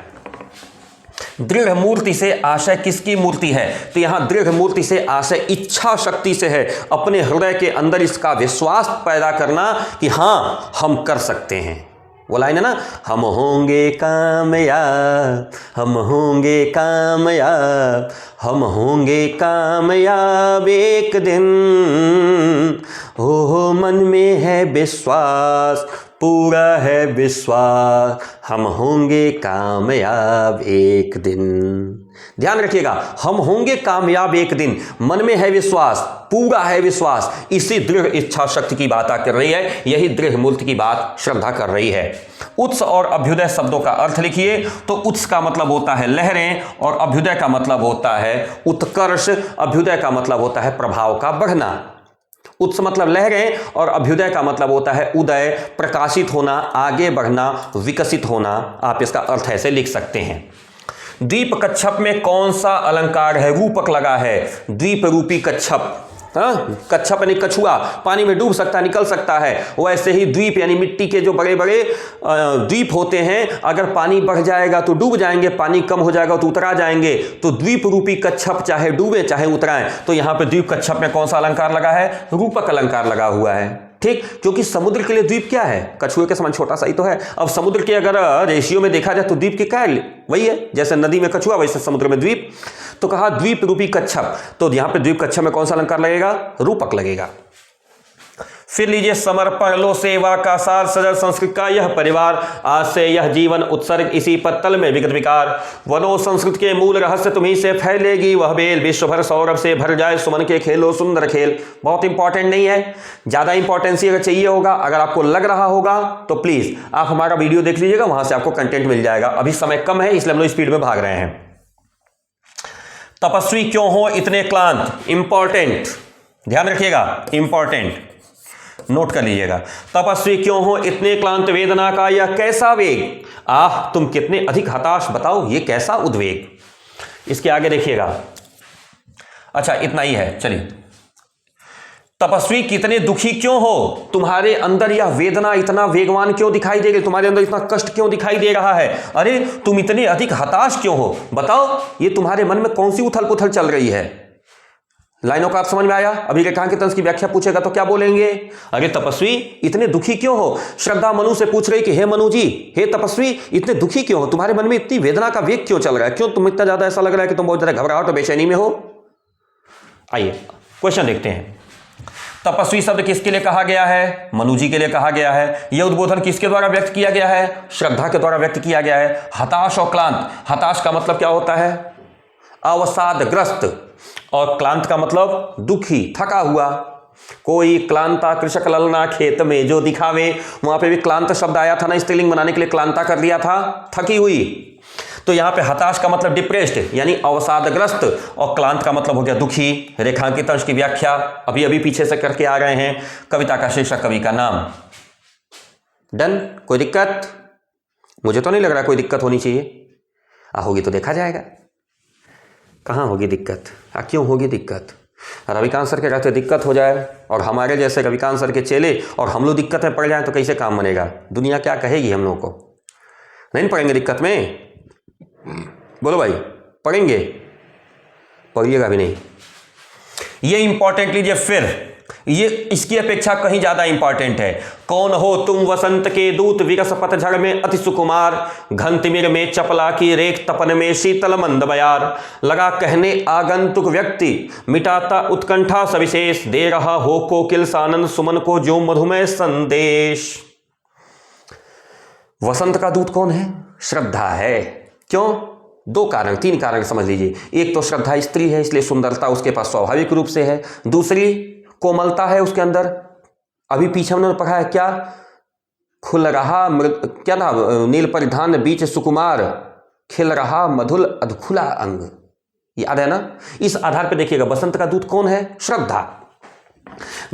दृढ़ मूर्ति से आशय किसकी मूर्ति है? तो यहां दृढ़ मूर्ति से आशय इच्छा शक्ति से है। अपने हृदय के अंदर इसका विश्वास पैदा करना कि हां हम कर सकते हैं। वो लाइन है ना, हम होंगे कामयाब, हम होंगे कामयाब, हम होंगे कामयाब एक दिन, हो मन में है विश्वास, पूरा है विश्वास हम होंगे कामयाब एक दिन। ध्यान रखिएगा, हम होंगे कामयाब एक दिन, मन में है विश्वास, पूरा है विश्वास। इसी दृढ़ इच्छा शक्ति की बात कर रही है, यही दृढ़ मूर्ति की बात श्रद्धा कर रही है। उत्स और अभ्युदय शब्दों का अर्थ लिखिए तो उत्स का मतलब होता है लहरें और अभ्युदय का मतलब होता है उत्कर्ष, अभ्युदय का मतलब होता है प्रभाव का बढ़ना। उत्स मतलब लहरें और अभ्युदय का मतलब होता है उदय, प्रकाशित होना, आगे बढ़ना, विकसित होना। आप इसका अर्थ ऐसे लिख सकते हैं। द्वीप कच्छप में कौन सा अलंकार है? रूपक लगा है, द्वीप रूपी कच्छप। कच्छप यानी कछुआ, पानी में डूब सकता है, निकल सकता है। वैसे ही द्वीप यानी मिट्टी के जो बड़े बड़े द्वीप होते हैं, अगर पानी बढ़ जाएगा तो डूब जाएंगे, पानी कम हो जाएगा तो उतरा जाएंगे। तो द्वीप रूपी कच्छप चाहे डूबे चाहे उतराएं। तो यहां पे द्वीप कच्छप में कौन सा अलंकार लगा है? रूपक अलंकार लगा हुआ है। ठीक, क्योंकि समुद्र के लिए द्वीप क्या है? कछुए के समान छोटा सा ही तो है। अब समुद्र के अगर रेशियो में देखा जाए तो द्वीप के क्या है? वही है, जैसे नदी में कछुआ वैसे समुद्र में द्वीप। तो कहा द्वीप रूपी कच्छप, तो यहां पे द्वीप कच्छप में कौन सा अलंकार लगेगा? रूपक लगेगा। फिर लीजिए, समर्पण लो सेवा का सार, सजल संस्कृत का यह परिवार, आज से यह जीवन उत्सर्ग इसी पत्तल में विगत विकार। वनो संस्कृत के मूल रहस्य तुम्ही से फैलेगी वह बेल, विश्व भर सौरभ से भर जाए सुमन के खेलो सुंदर खेल। बहुत इंपॉर्टेंट नहीं है, ज्यादा इंपॉर्टेंसी अगर चाहिए होगा, अगर आपको लग रहा होगा तो प्लीज आप हमारा वीडियो देख लीजिएगा, वहां से आपको कंटेंट मिल जाएगा। अभी समय कम है इसलिए हम लोग स्पीड में भाग रहे हैं। तपस्वी क्यों हो इतने क्लांत? इंपॉर्टेंट, ध्यान रखिएगा, इंपॉर्टेंट, नोट कर लीजिएगा। तपस्वी क्यों हो इतने क्लांत, वेदना का यह कैसा वेग, आह तुम कितने अधिक हताश, बताओ ये कैसा उद्वेग। इसके आगे देखिएगा। अच्छा इतना ही है, चलिए। तपस्वी कितने दुखी क्यों हो, तुम्हारे अंदर यह वेदना इतना वेगवान क्यों दिखाई दे रही, तुम्हारे अंदर इतना कष्ट क्यों दिखाई दे रहा है, अरे तुम इतने अधिक हताश क्यों हो, बताओ ये तुम्हारे मन में कौन सी उथल पुथल चल रही है। लाइनों का आप समझ में आया? अभी रेखांकित अंश की व्याख्या पूछेगा तो क्या बोलेंगे? अरे तपस्वी इतने दुखी क्यों हो। श्रद्धा मनु से पूछ रही कि हे मनु जी, हे तपस्वी इतने दुखी क्यों हो, तुम्हारे मन में इतनी वेदना का वेग क्यों चल रहा है, क्यों तुम इतना ज्यादा ऐसा लग रहा है कि तुम बहुत ज्यादा घबराहट और बेचैनी में हो। आइए क्वेश्चन देखते हैं। तपस्वी शब्द किसके लिए कहा गया है? मनु जी के लिए कहा गया है। यह उद्बोधन किसके द्वारा व्यक्त किया गया है? श्रद्धा के द्वारा व्यक्त किया गया है। हताश और क्लांत, हताश का मतलब क्या होता है? अवसादग्रस्त, और क्लांत का मतलब दुखी, थका हुआ। कोई क्लांता कृषक ललना खेत में जो दिखावे, वहां पे भी क्लांत शब्द आया था ना, स्त्रीलिंग बनाने के लिए क्लांता कर दिया था, थकी हुई। तो यहां पे हताश का मतलब डिप्रेस्ड यानी अवसादग्रस्त, और क्लांत का मतलब हो गया दुखी। रेखांकित अंश की व्याख्या अभी अभी पीछे से करके आ रहे हैं। कविता का शीर्षक, कवि का नाम। डन? कोई दिक्कत? मुझे तो नहीं लग रहा कोई दिक्कत होनी चाहिए। होगी तो देखा जाएगा। कहाँ होगी दिक्कत? क्यों होगी दिक्कत? रविकांत सर के रहते दिक्कत हो जाए और हमारे जैसे रविकांत सर के चेले और हम लोग दिक्कत में पड़ जाए तो कैसे काम बनेगा? दुनिया क्या कहेगी हम लोगों को? नहीं पड़ेंगे दिक्कत में? बोलो भाई, पढ़ेंगे? पढ़िएगा भी नहीं। ये इंपॉर्टेंट लीजिए। फिर ये इसकी अपेक्षा कहीं ज्यादा इंपॉर्टेंट है। कौन हो तुम वसंत के दूत, विरस पतझड़ में अति सुकुमार, घन तिमिर में चपला की रेख, तपन में शीतल मंद बयार। लगा कहने आगंतुक व्यक्ति, मिटाता उत्कंठा सविशेष, दे रहा हो कोकिल सानंद सुमन को जो मधुमेह संदेश। वसंत का दूत कौन है? श्रद्धा है। क्यों? दो कारण, तीन कारण समझ लीजिए। एक तो श्रद्धा स्त्री है इसलिए सुंदरता उसके पास स्वाभाविक रूप से है। दूसरी कोमलता है उसके अंदर। अभी पीछे हमने पढ़ा है क्या? खुल रहा क्या था? नील परिधान बीच सुकुमार, खिल रहा मधुल अधखुला अंग। याद है ना? इस आधार पर देखिएगा बसंत का दूत कौन है? श्रद्धा।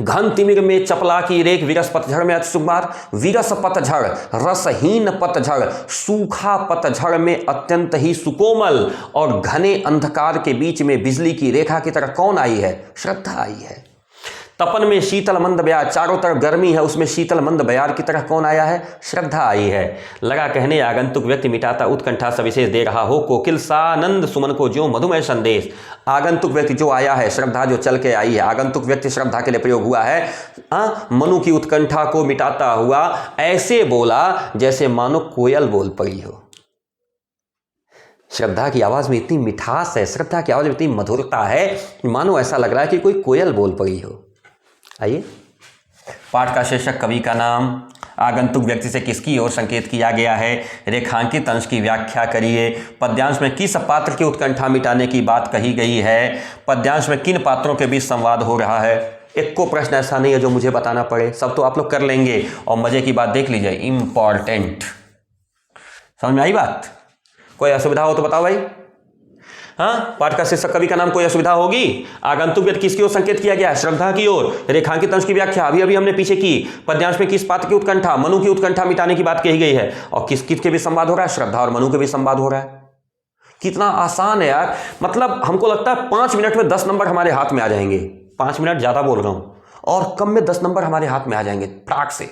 घन तिमिर में चपला की रेख, विरस पतझड़ में अति सुकुमार। विरस पतझड़, रसहीन पतझड़, सूखा पतझड़ में अत्यंत ही सुकोमल और घने अंधकार के बीच में बिजली की रेखा की तरह कौन आई है? श्रद्धा आई है। तपन में शीतल मंद बयार, चारों तरफ गर्मी है उसमें शीतल मंद बयार की तरह कौन आया है? श्रद्धा आई है। लगा कहने आगंतुक व्यक्ति, मिटाता उत्कंठा सविशेष, दे रहा हो कोकिल सानंद सुमन को जो मधुमेह संदेश। आगंतुक व्यक्ति जो आया है, श्रद्धा जो चल के आई है, आगंतुक व्यक्ति श्रद्धा के लिए प्रयोग हुआ है। मनु की उत्कंठा को मिटाता हुआ ऐसे बोला जैसे मानो कोयल बोल पड़ी हो। श्रद्धा की आवाज में इतनी मिठास है, श्रद्धा की आवाज में इतनी मधुरता है, मानो ऐसा लग रहा है कि कोई कोयल बोल पड़ी हो। आइए, पाठ का शीर्षक, कवि का नाम। आगंतुक व्यक्ति से किसकी ओर संकेत किया गया है, रेखांकित अंश की व्याख्या करिए, पद्यांश में किस पात्र की उत्कंठा मिटाने की बात कही गई है, पद्यांश में किन पात्रों के बीच संवाद हो रहा है। एक को प्रश्न ऐसा नहीं है जो मुझे बताना पड़े, सब तो आप लोग कर लेंगे। और मजे की बात देख लीजिए, इंपॉर्टेंट। समझ में आई बात? कोई असुविधा हो तो बताओ भाई। हाँ, पाठ का शीर्षक कवि का नाम, कोई असुविधा होगी? आगंतुक व्यक्ति किसकी ओर संकेत किया गया? श्रद्धा की ओर। रेखांकित अंश की व्याख्या अभी अभी हमने पीछे की। पद्यांश में किस पात्र की उत्कंठा, मनु की उत्कंठा मिटाने की बात कही गई है। और किस किस के भी संवाद हो रहा है? श्रद्धा और मनु के भी संवाद हो रहा है। कितना आसान है यार, मतलब हमको लगता है 5 मिनट में 10 नंबर हमारे हाथ में आ जाएंगे। 5 मिनट ज्यादा बोल रहा हूं, और कम में 10 नंबर हमारे हाथ में आ जाएंगे फटाक से।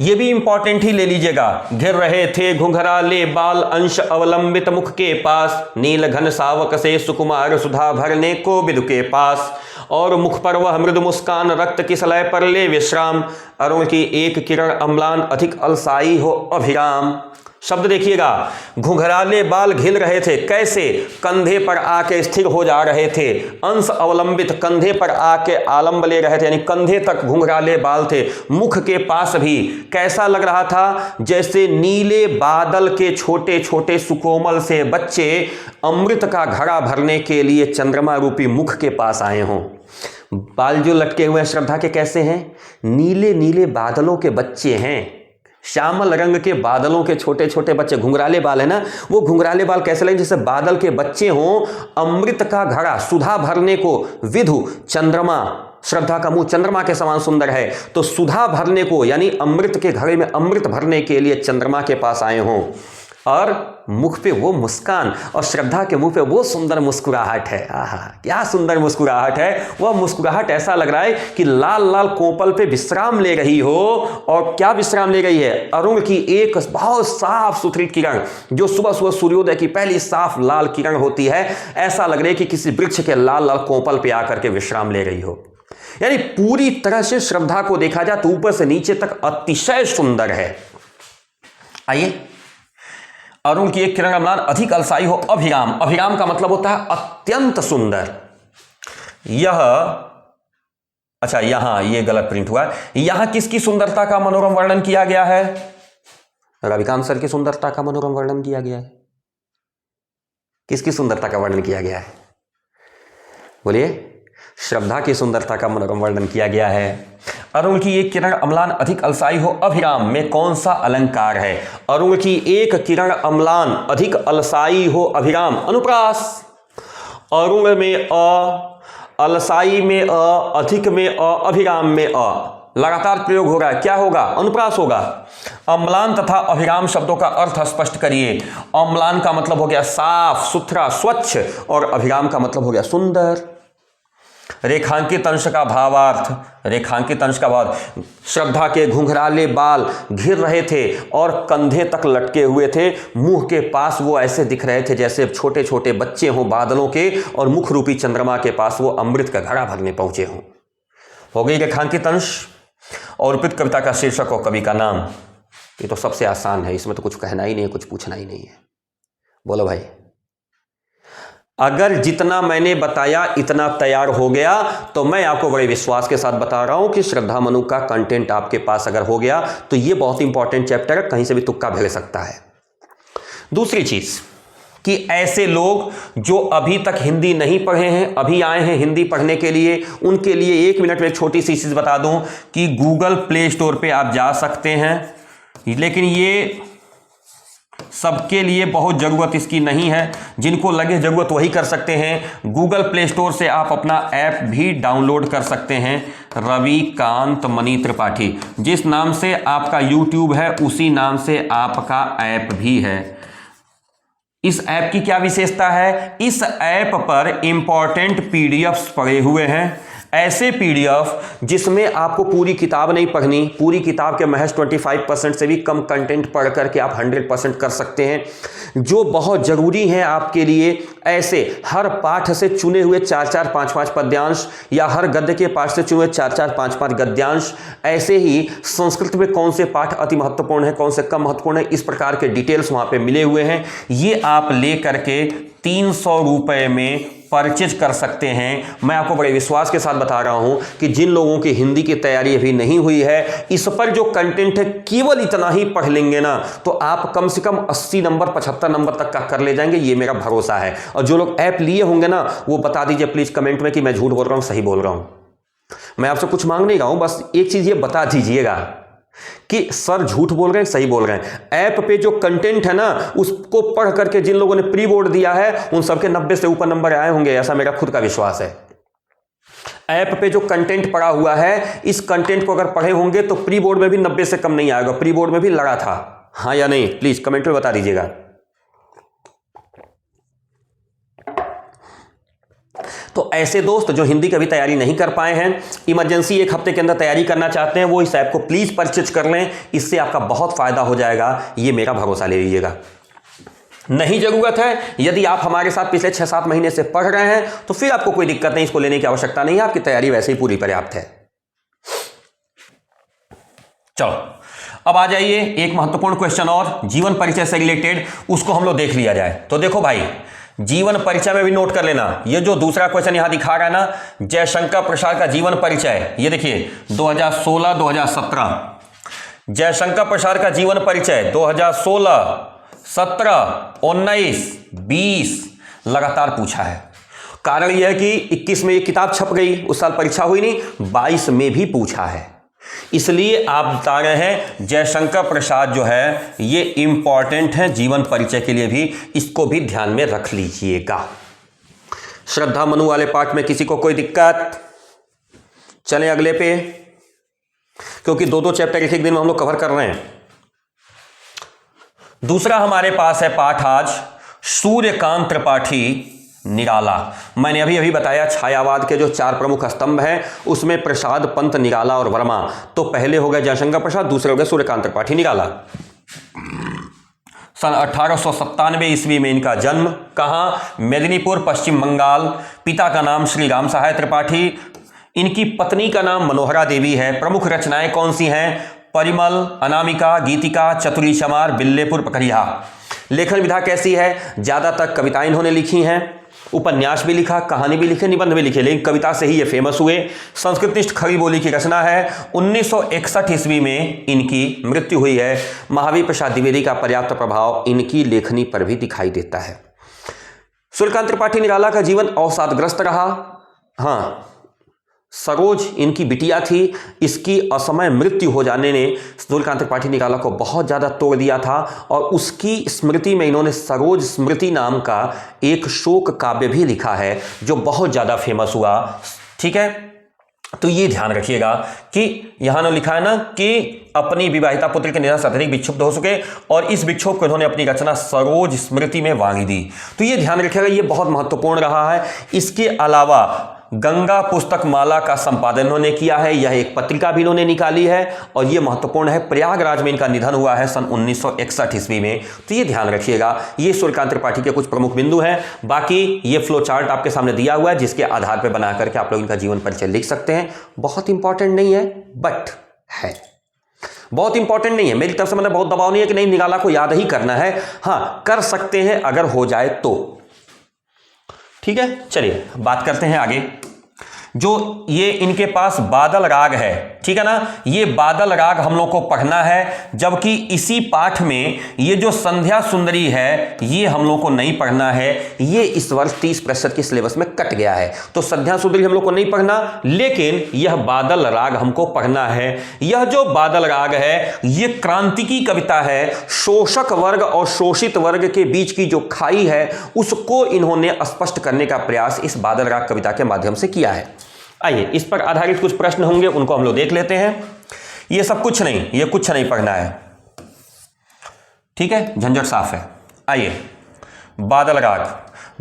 ये भी इंपॉर्टेंट ही ले लीजिएगा। घिर रहे थे घुंघराले बाल अंश अवलंबित मुख के पास, नील घन सावक से सुकुमार सुधा भरने को विदु के पास, और मुख पर वह मृदु मुस्कान रक्त की सलय पर ले विश्राम, अरुण की एक किरण अम्लान अधिक अलसाई हो अभिराम। शब्द देखिएगा, घुंघराले बाल घिल रहे थे, कैसे? कंधे पर आके स्थिर हो जा रहे थे। अंश अवलंबित, कंधे पर आके आलंब ले रहे थे, यानी कंधे तक घुंघराले बाल थे। मुख के पास भी कैसा लग रहा था? जैसे नीले बादल के छोटे छोटे सुकोमल से बच्चे अमृत का घड़ा भरने के लिए चंद्रमा रूपी मुख के पास आए हों। बाल जो लटके हुए श्रद्धा के कैसे हैं? नीले नीले बादलों के बच्चे हैं, श्यामल रंग के बादलों के छोटे छोटे बच्चे। घुंघराले बाल है ना, वो घुंघराले बाल कैसे लगे? जैसे बादल के बच्चे हों। अमृत का घड़ा, सुधा भरने को विधु, चंद्रमा, श्रद्धा का मुंह चंद्रमा के समान सुंदर है, तो सुधा भरने को यानी अमृत के घड़े में अमृत भरने के लिए चंद्रमा के पास आए हों। और मुख पे वो मुस्कान, और श्रद्धा के मुंह पे वो सुंदर मुस्कुराहट है। आहा, क्या सुंदर मुस्कुराहट है। वह मुस्कुराहट ऐसा लग रहा है कि लाल लाल कोपल पे विश्राम ले रही हो। और क्या विश्राम ले रही है? अरुण की एक बहुत साफ सुथरी किरण, जो सुबह सुबह सूर्योदय की पहली साफ लाल किरण होती है, ऐसा लग रहा है कि किसी वृक्ष के लाल लाल कोपल पे आकर के विश्राम ले रही हो। यानी पूरी तरह से श्रद्धा को देखा जाए तो ऊपर से नीचे तक अतिशय सुंदर है। आइए, अरुण की एक किरण अम्लान अधिक अलसाई हो अभिराम। अभिराम का मतलब होता है अत्यंत सुंदर। यह, अच्छा यहां ये गलत प्रिंट हुआ है। यहां किसकी सुंदरता का मनोरम वर्णन किया गया है? रविकांत सर की सुंदरता का मनोरम वर्णन किया गया है। किसकी सुंदरता का वर्णन किया गया है? बोलिए। श्रद्धा की सुंदरता का मनोरम वर्णन किया गया है। अरुण की एक किरण अम्लान अधिक अलसाई हो अभिराम में कौन सा अलंकार है? अरुण की एक किरण अम्लान अधिक अलसाई हो अभिराम, अनुप्रास। अरुण में अ, अलसाई में अ, अधिक में अ, अभिराम में अ, लगातार प्रयोग हो रहा है। क्या होगा? अनुप्रास होगा। अम्लान तथा अभिराम शब्दों का अर्थ स्पष्ट करिए। अम्लान का मतलब हो गया साफ सुथरा स्वच्छ, और अभिराम का मतलब हो गया सुंदर। रेखांकित अंश का भावार्थ। रेखांकित अंश का भाव, श्रद्धा के घुंघराले बाल घिर रहे थे और कंधे तक लटके हुए थे। मुंह के पास वो ऐसे दिख रहे थे जैसे छोटे छोटे बच्चे हों बादलों के, और मुख रूपी चंद्रमा के पास वो अमृत का घड़ा भरने पहुंचे हों। हो गई रेखांकित अंश। और अर्पित कविता का शीर्षक और कवि का नाम। ये तो सबसे आसान है, इसमें तो कुछ कहना ही नहीं है, कुछ पूछना ही नहीं है। बोलो भाई। अगर जितना मैंने बताया इतना तैयार हो गया तो मैं आपको बड़े विश्वास के साथ बता रहा हूं कि श्रद्धा मनु का कंटेंट आपके पास अगर हो गया तो ये बहुत इंपॉर्टेंट चैप्टर है, कहीं से भी तुक्का भेड़ सकता है। दूसरी चीज कि ऐसे लोग जो अभी तक हिंदी नहीं पढ़े हैं, अभी आए हैं हिंदी पढ़ने के लिए, उनके लिए 1 मिनट में एक छोटी सी चीज बता दूं कि गूगल प्ले स्टोर पे आप जा सकते हैं, लेकिन ये सबके लिए बहुत ज़रूरत इसकी नहीं है। जिनको लगे ज़रूरत वही कर सकते हैं। गूगल प्ले स्टोर से आप अपना ऐप भी डाउनलोड कर सकते हैं, रविकांत मणि त्रिपाठी। जिस नाम से आपका यूट्यूब है उसी नाम से आपका ऐप भी है। इस ऐप की क्या विशेषता है? इस ऐप पर इंपॉर्टेंट पीडीएफ्स पड़े हुए हैं, ऐसे पीडीएफ जिसमें आपको पूरी किताब नहीं पढ़नी, पूरी किताब के महज 25% से भी कम कंटेंट पढ़ करके आप 100% कर सकते हैं। जो बहुत ज़रूरी हैं आपके लिए, ऐसे हर पाठ से चुने हुए 4-4, 5-5 पद्यांश, या हर गद्य के पाठ से चुने हुए 4-4, 5-5 गद्यांश। ऐसे ही संस्कृत में कौन से पाठ अति महत्वपूर्ण है, कौन से कम महत्वपूर्ण है, इस प्रकार के डिटेल्स वहाँ पे मिले हुए हैं। ये आप ले करके 300 रुपये में परचेज कर सकते हैं। मैं आपको बड़े विश्वास के साथ बता रहा हूं कि जिन लोगों की हिंदी की तैयारी अभी नहीं हुई है, इस पर जो कंटेंट है केवल इतना ही पढ़ लेंगे ना, तो आप कम से कम 80 नंबर 75 नंबर तक का कर ले जाएंगे, ये मेरा भरोसा है। और जो लोग ऐप लिए होंगे ना, वो बता दीजिए प्लीज कमेंट में कि मैं झूठ बोल रहा हूं सही बोल रहा हूं। मैं आपसे कुछ मांग नहीं रहा हूं, बस एक चीज ये बता दीजिएगा कि सर झूठ बोल रहे हैं सही बोल रहे हैं। ऐप पे जो कंटेंट है ना, उसको पढ़ करके जिन लोगों ने प्री बोर्ड दिया है उन सबके 90 से ऊपर नंबर आए होंगे, ऐसा मेरा खुद का विश्वास है। ऐप पे जो कंटेंट पढ़ा हुआ है, इस कंटेंट को अगर पढ़े होंगे तो प्री बोर्ड में भी 90 से कम नहीं आएगा। प्री बोर्ड में भी लड़ा था, हाँ या नहीं, प्लीज कमेंट में बता दीजिएगा। तो ऐसे दोस्त जो हिंदी की अभी तैयारी नहीं कर पाए हैं, इमरजेंसी 1 हफ्ते के अंदर तैयारी करना चाहते हैं, वो इस ऐप को प्लीज परचेज कर लें, इससे आपका बहुत फायदा हो जाएगा, ये मेरा भरोसा ले लीजिएगा। नहीं जरूरत है, यदि आप हमारे साथ पिछले 6-7 महीने से पढ़ रहे हैं तो फिर आपको कोई दिक्कत नहीं, इसको लेने की आवश्यकता नहीं है, आपकी तैयारी वैसे ही पूरी पर्याप्त है। चलो अब आ जाइए, एक महत्वपूर्ण क्वेश्चन और जीवन परिचय से रिलेटेड, उसको हम लोग देख लिया जाए। तो देखो भाई, जीवन परिचय में भी नोट कर लेना, ये जो दूसरा क्वेश्चन यहां दिखा रहा है ना, जयशंकर प्रसाद का जीवन परिचय, ये देखिए 2016-2017, जयशंकर प्रसाद का जीवन परिचय 2016, 17, 19, 20 लगातार पूछा है। कारण यह है कि 21 में ये किताब छप गई, उस साल परीक्षा हुई नहीं, 22 में भी पूछा है, इसलिए आप बता रहे हैं जयशंकर प्रसाद जो है ये इंपॉर्टेंट है जीवन परिचय के लिए भी, इसको भी ध्यान में रख लीजिएगा। श्रद्धा मनु वाले पार्ट में किसी को कोई दिक्कत? चलें अगले पे, क्योंकि 2-2 चैप्टर एक दिन में हम लोग कवर कर रहे हैं। दूसरा हमारे पास है पाठ आज सूर्यकांत त्रिपाठी निराला। मैंने अभी बताया छायावाद के जो 4 प्रमुख स्तंभ हैं, उसमें प्रसाद, पंत, निराला और वर्मा। तो पहले हो गए जयशंकर प्रसाद, दूसरे हो गए सूर्यकांत त्रिपाठी निराला। सन 1897 ईस्वी में इनका जन्म, कहाँ? मेदिनीपुर, पश्चिम बंगाल। पिता का नाम श्री राम सहाय त्रिपाठी, इनकी पत्नी का नाम मनोहरा देवी है। प्रमुख रचनाएं कौन सी हैं? परिमल, अनामिका, गीतिका, चतुरी चमार, बिल्लेपुर, पकड़िया। लेखन विधा कैसी है? ज्यादातर कविताएं इन्होंने लिखी हैं, उपन्यास भी लिखा, कहानी भी लिखे, निबंध भी लिखे, लेकिन कविता से ही ये फेमस हुए। संस्कृतनिष्ठ खड़ी बोली की रचना है। 1961 ईस्वी में इनकी मृत्यु हुई है। महावीर प्रसाद द्विवेदी का पर्याप्त प्रभाव इनकी लेखनी पर भी दिखाई देता है। सूर्यकांत त्रिपाठी निराला का जीवन अवसादग्रस्त रहा। हाँ, सरोज इनकी बिटिया थी, इसकी असमय मृत्यु हो जाने ने सूर्यकांत त्रिपाठी निराला को बहुत ज़्यादा तोड़ दिया था, और उसकी स्मृति में इन्होंने सरोज स्मृति नाम का एक शोक काव्य भी लिखा है, जो बहुत ज़्यादा फेमस हुआ। ठीक है, तो ये ध्यान रखिएगा कि यहाँ ने लिखा है ना कि अपनी विवाहिता पुत्र के निधन से अत्यधिक विक्षुब्ध हो सके, और इस विक्षोभ को इन्होंने अपनी रचना सरोज स्मृति में वाणी दी। तो ये ध्यान रखिएगा, ये बहुत महत्वपूर्ण रहा है। इसके अलावा गंगा पुस्तक माला का संपादन इन्होंने किया है, यह एक पत्रिका भी इन्होंने निकाली है, और यह महत्वपूर्ण है। प्रयागराज में इनका निधन हुआ है सन 1961 ईस्वी में। तो ये ध्यान रखिएगा, ये सूर्यकांत त्रिपाठी के कुछ प्रमुख बिंदु हैं। बाकी ये फ्लो चार्ट आपके सामने दिया हुआ है, जिसके आधार पर बना करके आप लोग इनका जीवन परिचय लिख सकते हैं। बहुत इंपॉर्टेंट नहीं है, बट है, बहुत इंपॉर्टेंट नहीं है। मेरी तरफ से मतलब बहुत दबाव नहीं है कि नहीं निराला को याद ही करना है, हाँ कर सकते हैं अगर हो जाए तो। ठीक है, चलिए बात करते हैं आगे। जो ये इनके पास बादल राग है, ठीक है ना, ये बादल राग हम लोग को पढ़ना है, जबकि इसी पाठ में ये जो संध्या सुंदरी है ये हम लोग को नहीं पढ़ना है। ये इस वर्ष 30% के सिलेबस में कट गया है, तो संध्या सुंदरी हम लोग को नहीं पढ़ना, लेकिन यह बादल राग हमको पढ़ना है। यह जो बादल राग है ये क्रांतिकी कविता है। शोषक वर्ग और शोषित वर्ग के बीच की जो खाई है उसको इन्होंने स्पष्ट करने का प्रयास इस बादल राग कविता के माध्यम से किया है। आइए इस पर आधारित कुछ प्रश्न होंगे, उनको हम लोग देख लेते हैं। ये सब कुछ नहीं, ये कुछ नहीं पढ़ना है, ठीक है, झंझट साफ है। आइए बादल राग,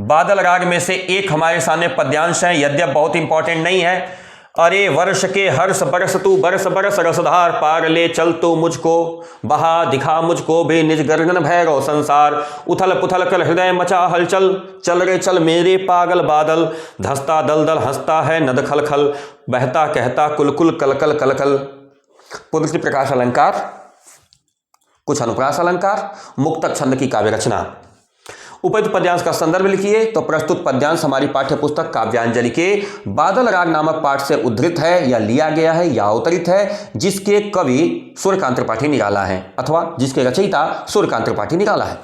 बादल राग में से एक हमारे सामने पद्यांश है, यद्यप बहुत इंपॉर्टेंट नहीं है। अरे वर्ष के हर्ष बरस तू बरस बरस रसधार, पार ले चल तू मुझको बहा दिखा मुझको बे निज गर्गन भैरव संसार, उथल पुथल कर हृदय मचा हलचल, चल रे चल मेरे पागल बादल, धंसता दल दल हंसता है नद खल खल, बहता कहता कुलकुल कलकल कलकल। पुरुष प्रकाश अलंकार, कुछ अनुप्रास अलंकार, मुक्तक छंद की काव्य रचना। उपयुक्त पद्यांश का संदर्भ लिखिए। तो प्रस्तुत पद्यांश हमारी पाठ्य पुस्तक काव्यांजलि के बादल राग नामक पाठ से उद्धृत है या लिया गया है या अवतरित है, जिसके कवि सूर्यकांत त्रिपाठी निराला है अथवा जिसके रचयिता सूर्यकांत त्रिपाठी निराला है।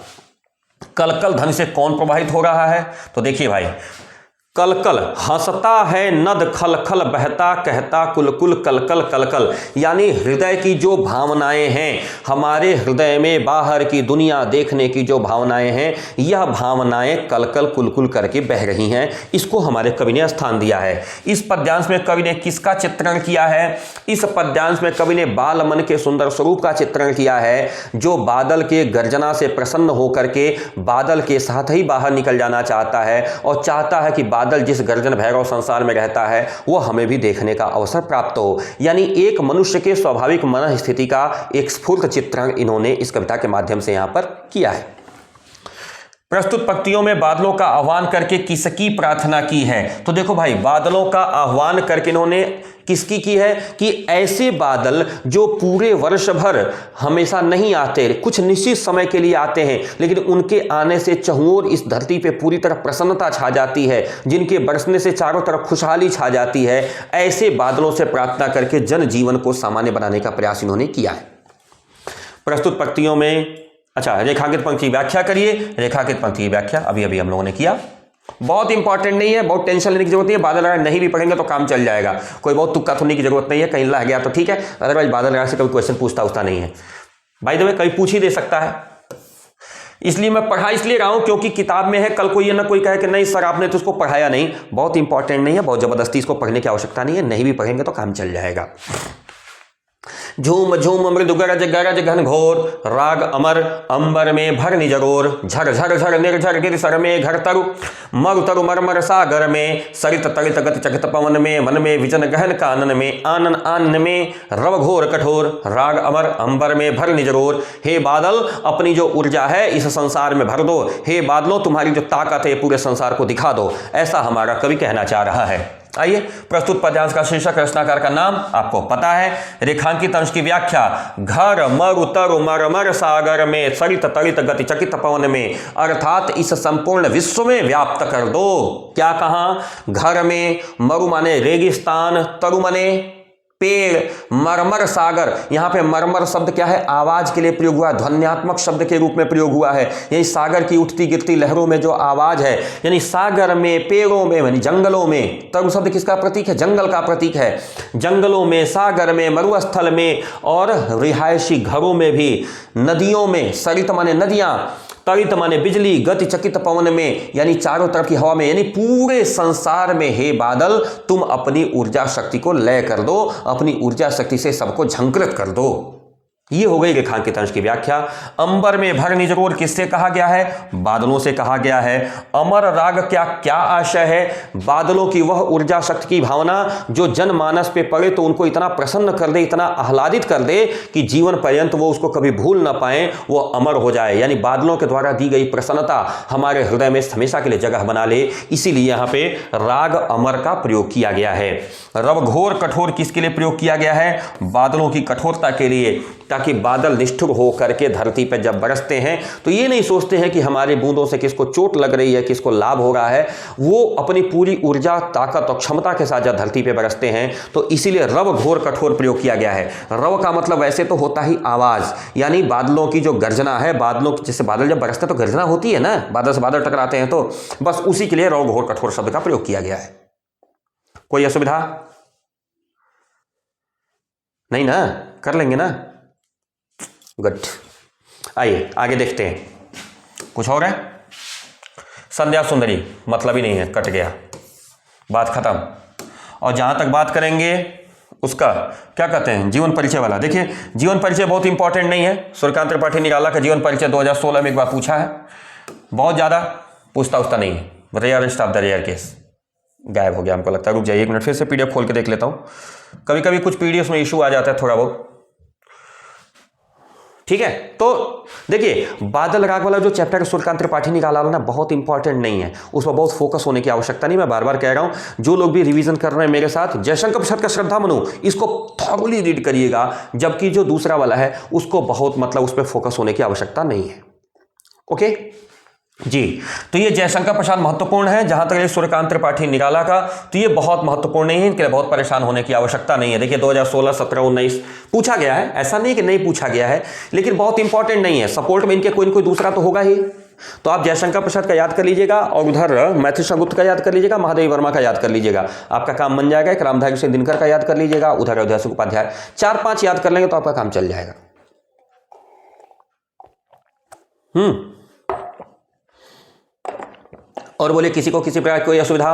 कल कल ध्वनि से कौन प्रभावित हो रहा है? तो देखिए भाई, कल कल हंसता है नद खल खल बहता कहता कुल कुल कल कल कल कल, यानी हृदय की जो भावनाएं हैं, हमारे हृदय में बाहर की दुनिया देखने की जो भावनाएं हैं, यह भावनाएं कल कल कुल कुल करके बह रही हैं। इसको हमारे कवि ने स्थान दिया है। इस पद्यांश में कवि ने किसका चित्रण किया है? इस पद्यांश में कवि ने बाल मन के सुंदर स्वरूप का चित्रण किया है, जो बादल के गर्जना से प्रसन्न होकर के बादल के साथ ही बाहर निकल जाना चाहता है और चाहता है कि बादल जिस गर्जन भैरव संसार में रहता है वो हमें भी देखने का अवसर प्राप्त हो। यानी एक मनुष्य के स्वाभाविक मन स्थिति का एक स्फूर्त चित्रण इन्होंने इस कविता के माध्यम से यहां पर किया है। प्रस्तुत पंक्तियों में बादलों का आह्वान करके किसकी प्रार्थना की है? तो देखो भाई, बादलों का आह्वान करके इन्होंने किसकी की है कि ऐसे बादल जो पूरे वर्ष भर हमेशा नहीं आते, कुछ निश्चित समय के लिए आते हैं, लेकिन उनके आने से चहुओर इस धरती पे पूरी तरह प्रसन्नता छा जाती है, जिनके बरसने से चारों तरफ खुशहाली छा जाती है, ऐसे बादलों से प्रार्थना करके जनजीवन को सामान्य बनाने का प्रयास इन्होंने किया है। प्रस्तुत पंक्तियों में रेखांकित पंक्ति की व्याख्या करिए। रेखांकित पंक्ति की व्याख्या अभी अभी हम लोगों ने किया, बहुत इंपॉर्टेंट नहीं है, बहुत टेंशन लेने की जरूरत नहीं है। बादल राग नहीं भी पढ़ेंगे तो काम चल जाएगा, कोई बहुत तुक्का थोड़ी की जरूरत नहीं है, कहीं लग गया तो ठीक है, अदरवाइज बादल राग से कभी क्वेश्चन पूछता नहीं है। भाई द वे कभी पूछ ही दे सकता है, इसलिए मैं पढ़ा इसलिए रहा हूं क्योंकि किताब में है, कल को ये ना कोई कहे कि नहीं सर आपने तो उसको पढ़ाया नहीं। बहुत इंपॉर्टेंट नहीं है, बहुत जबरदस्ती इसको पढ़ने की आवश्यकता नहीं है, नहीं भी पढ़ेंगे तो काम चल जाएगा। झूम झूम मृदु गरज गरज घन घोर, राग अमर अंबर में भर निज गोर, झर झर झर निर्झर गिर सर में घर तरु, मरु तरु मरमर सागर में, सरित तरित गति चकित पवन में, मन में विजन गहन कानन में, आनन आनन में रव घोर कठोर, राग अमर अंबर में भर निज गोर। हे बादल, अपनी जो ऊर्जा है इस संसार में भर दो, हे बादलों तुम्हारी जो ताकत है पूरे संसार को दिखा दो, ऐसा हमारा कवि कहना चाह रहा है। आइए, प्रस्तुत पद्यांश का शीर्षक, रचनाकार का नाम आपको पता है। रेखांकित अंश की व्याख्या, घर मरु तरु मरमर सागर में, सरित तरित गति चकित पवन में, अर्थात इस संपूर्ण विश्व में व्याप्त कर दो। क्या कहा? घर में, मरु माने रेगिस्तान, तरु माने पेड़, मरमर सागर। यहां पे मरमर शब्द क्या है? आवाज के लिए प्रयोग हुआ, ध्वन्यात्मक शब्द के रूप में प्रयोग हुआ है। यानी सागर की उठती गिरती लहरों में जो आवाज है, यानी सागर में, पेड़ों में, यानी जंगलों में। तरु शब्द किसका प्रतीक है? जंगल का प्रतीक है। जंगलों में, सागर में, मरुस्थल में और रिहायशी घरों में भी, नदियों में, सरित माने नदियां, तरित माने बिजली, गति चकित पवन में, यानी चारों तरफ की हवा में, यानी पूरे संसार में हे बादल तुम अपनी ऊर्जा शक्ति को लय कर दो, अपनी ऊर्जा शक्ति से सबको झंकृत कर दो। ये हो गई रेखांकित अंश की व्याख्या। अंबर में भर निज गोर किससे कहा गया है? बादलों से कहा गया है। अमर राग क्या क्या आशय है? बादलों की वह ऊर्जा शक्ति की भावना जो जनमानस पे पड़े तो उनको इतना प्रसन्न कर दे, इतना आह्लादित कर दे कि जीवन पर्यंत वो उसको कभी भूल ना पाए, वो अमर हो जाए। यानी बादलों के द्वारा दी गई प्रसन्नता हमारे हृदय में हमेशा के लिए जगह बना ले, इसीलिए यहाँ पे राग अमर का प्रयोग किया गया है। रव घोर कठोर किसके लिए प्रयोग किया गया है? बादलों की कठोरता के लिए, ताकि बादल निष्ठुर होकर के धरती पर जब बरसते हैं तो ये नहीं सोचते हैं कि हमारे बूंदों से किसको चोट लग रही है, किसको लाभ हो रहा है। वो अपनी पूरी ऊर्जा, ताकत और क्षमता के साथ जब धरती पर बरसते हैं तो इसीलिए रव घोर कठोर प्रयोग किया गया है। रव का मतलब वैसे तो होता ही आवाज, यानी बादलों की जो गर्जना है, बादलों जैसे बादल जब बरसते तो गर्जना होती है ना, बादल से बादल टकराते हैं, तो बस उसी के लिए रव घोर कठोर शब्द का प्रयोग किया गया है। कोई असुविधा नहीं ना? कर लेंगे ना? गुड। आइए आगे देखते हैं, कुछ और है? संध्या सुंदरी मतलब ही नहीं है, कट गया, बात खत्म। और जहां तक बात करेंगे उसका क्या कहते हैं, जीवन परिचय वाला। देखिए, जीवन परिचय बहुत इंपॉर्टेंट नहीं है। सूर्यकांत त्रिपाठी निराला का जीवन परिचय 2016 में एक बार पूछा है, बहुत ज्यादा पूछता उछता नहीं है। Rarest of the rare case. गायब हो गया हमको लगता है, रुक जाइए एक मिनट, फिर से पीडीएफ खोल के देख लेता हूँ। कभी कभी कुछ पीडीएफ में इशू आ जाता है थोड़ा बहुत, ठीक है। तो देखिए, बादल राग वाला जो चैप्टर सूर्यकांत त्रिपाठी निकाला ना, बहुत इंपॉर्टेंट नहीं है, उस पर बहुत फोकस होने की आवश्यकता नहीं। मैं बार बार कह रहा हूं, जो लोग भी रिवीजन कर रहे हैं मेरे साथ, जयशंकर प्रसाद का श्रद्धा मनु, इसको थॉरली रीड करिएगा, जबकि जो दूसरा वाला है उसको बहुत उस पर फोकस होने की आवश्यकता नहीं है। ओके, जी, तो ये जयशंकर प्रसाद महत्वपूर्ण है। जहां तक ये सूर्यकांत त्रिपाठी निराला का, तो ये बहुत महत्वपूर्ण नहीं है, इनके लिए बहुत परेशान होने की आवश्यकता नहीं है। देखिए 2016, 17, 19 पूछा गया है, ऐसा नहीं कि नहीं पूछा गया है, लेकिन बहुत इंपॉर्टेंट नहीं है। सपोर्ट में इनके कोई ना कोई दूसरा तो होगा ही। तो आप जयशंकर प्रसाद का याद कर लीजिएगा और उधर मैथिली गुप्त का याद कर लीजिएगा, महादेवी वर्मा का याद कर लीजिएगा, आपका काम बन जाएगा। एक रामधारी सिंह दिनकर का याद कर लीजिएगा, उधर अयोध्या उपाध्याय, 4-5 याद कर लेंगे तो आपका काम चल जाएगा। और बोले किसी को किसी प्रकार की कोई असुविधा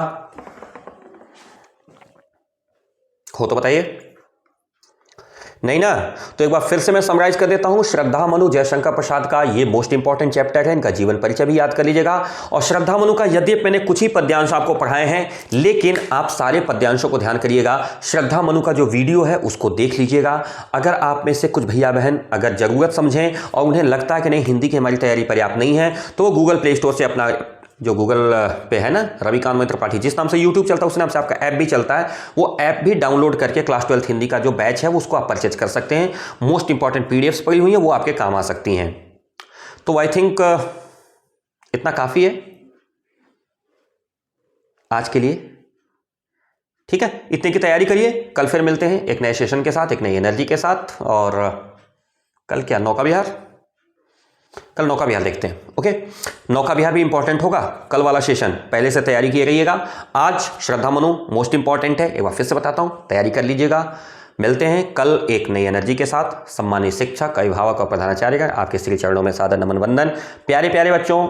हो तो बताइए। नहीं ना? तो एक बार फिर से मैं समराइज कर देता हूं। श्रद्धा मनु जयशंकर प्रसाद का ये मोस्ट इंपॉर्टेंट चैप्टर है, इनका जीवन परिचय भी याद कर लीजिएगा। और श्रद्धा मनु का यद्यपि मैंने कुछ ही पद्यांश आपको पढ़ाए हैं, लेकिन आप सारे पद्यांशों को ध्यान करिएगा। श्रद्धा मनु का जो वीडियो है उसको देख लीजिएगा। अगर आप में से कुछ भैया बहन अगर जरूरत समझें और उन्हें लगता है कि नहीं हिंदी की हमारी तैयारी पर्याप्त नहीं है, तो वो गूगल प्ले स्टोर से अपना जो गूगल पे है ना रविकांत त्रिपाठी, जिस नाम से यूट्यूब चलता है उस नाम से आपका ऐप भी चलता है, वो ऐप भी डाउनलोड करके क्लास 12 हिंदी का जो बैच है वो उसको आप परचेज कर सकते हैं। मोस्ट इंपॉर्टेंट पीडीएफ्स पड़ी हुई हैं, वो आपके काम आ सकती हैं। तो आई थिंक इतना काफ़ी है आज के लिए। ठीक है, इतने की तैयारी करिए। कल फिर मिलते हैं एक नए सेशन के साथ, एक नई एनर्जी के साथ। और कल क्या, नौका विहार? कल नौका विहार देखते हैं। ओके, नौका विहार भी इंपॉर्टेंट होगा कल वाला सेशन, पहले से तैयारी किए रहिएगा। आज श्रद्धा मनु मोस्ट इंपॉर्टेंट है, एक बार फिर से बताता हूं, तैयारी कर लीजिएगा। मिलते हैं कल एक नई एनर्जी के साथ। सम्मानित शिक्षक, अभिभावक और प्रधानाचार्य आपके श्री चरणों में सादर नमन वंदन। प्यारे प्यारे बच्चों,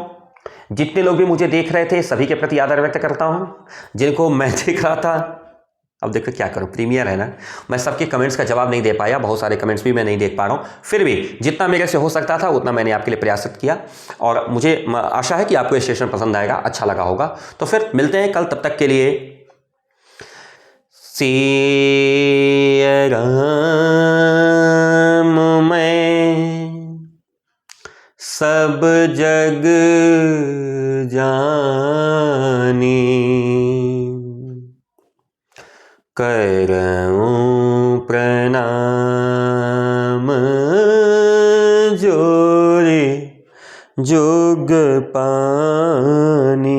जितने लोग भी मुझे देख रहे थे सभी के प्रति आदर व्यक्त करता हूं। जिनको मैं देख रहा था, अब देखो क्या करूं, प्रीमियर है ना, मैं सबके कमेंट्स का जवाब नहीं दे पाया, बहुत सारे कमेंट्स भी मैं नहीं देख पा रहा हूं। फिर भी जितना मेरे से हो सकता था उतना मैंने आपके लिए प्रयास किया, और मुझे आशा है कि आपको ये सेशन पसंद आएगा, अच्छा लगा होगा। तो फिर मिलते हैं कल, तब तक के लिए सिया राम मैं सब जग जानी, करऊं प्रणाम जोरे जोग पानी।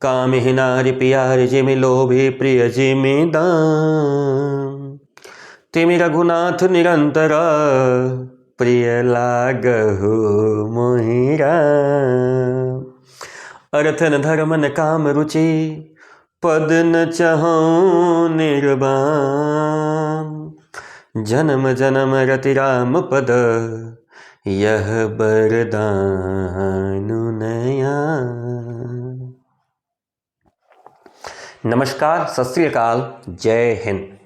कामिहि नारि प्यार जिमि लोभे प्रिय जिमि दाम, तिमि रघुनाथ निरंतर प्रिय लागहु मोहि राम। अर्थ न धर्म न काम रुचि, पद न चाहूं निर्वाण। जन्म जन्म रति राम पद, यह बरदानु नया। नमस्कार, सत श्री अकाल, जय हिंद।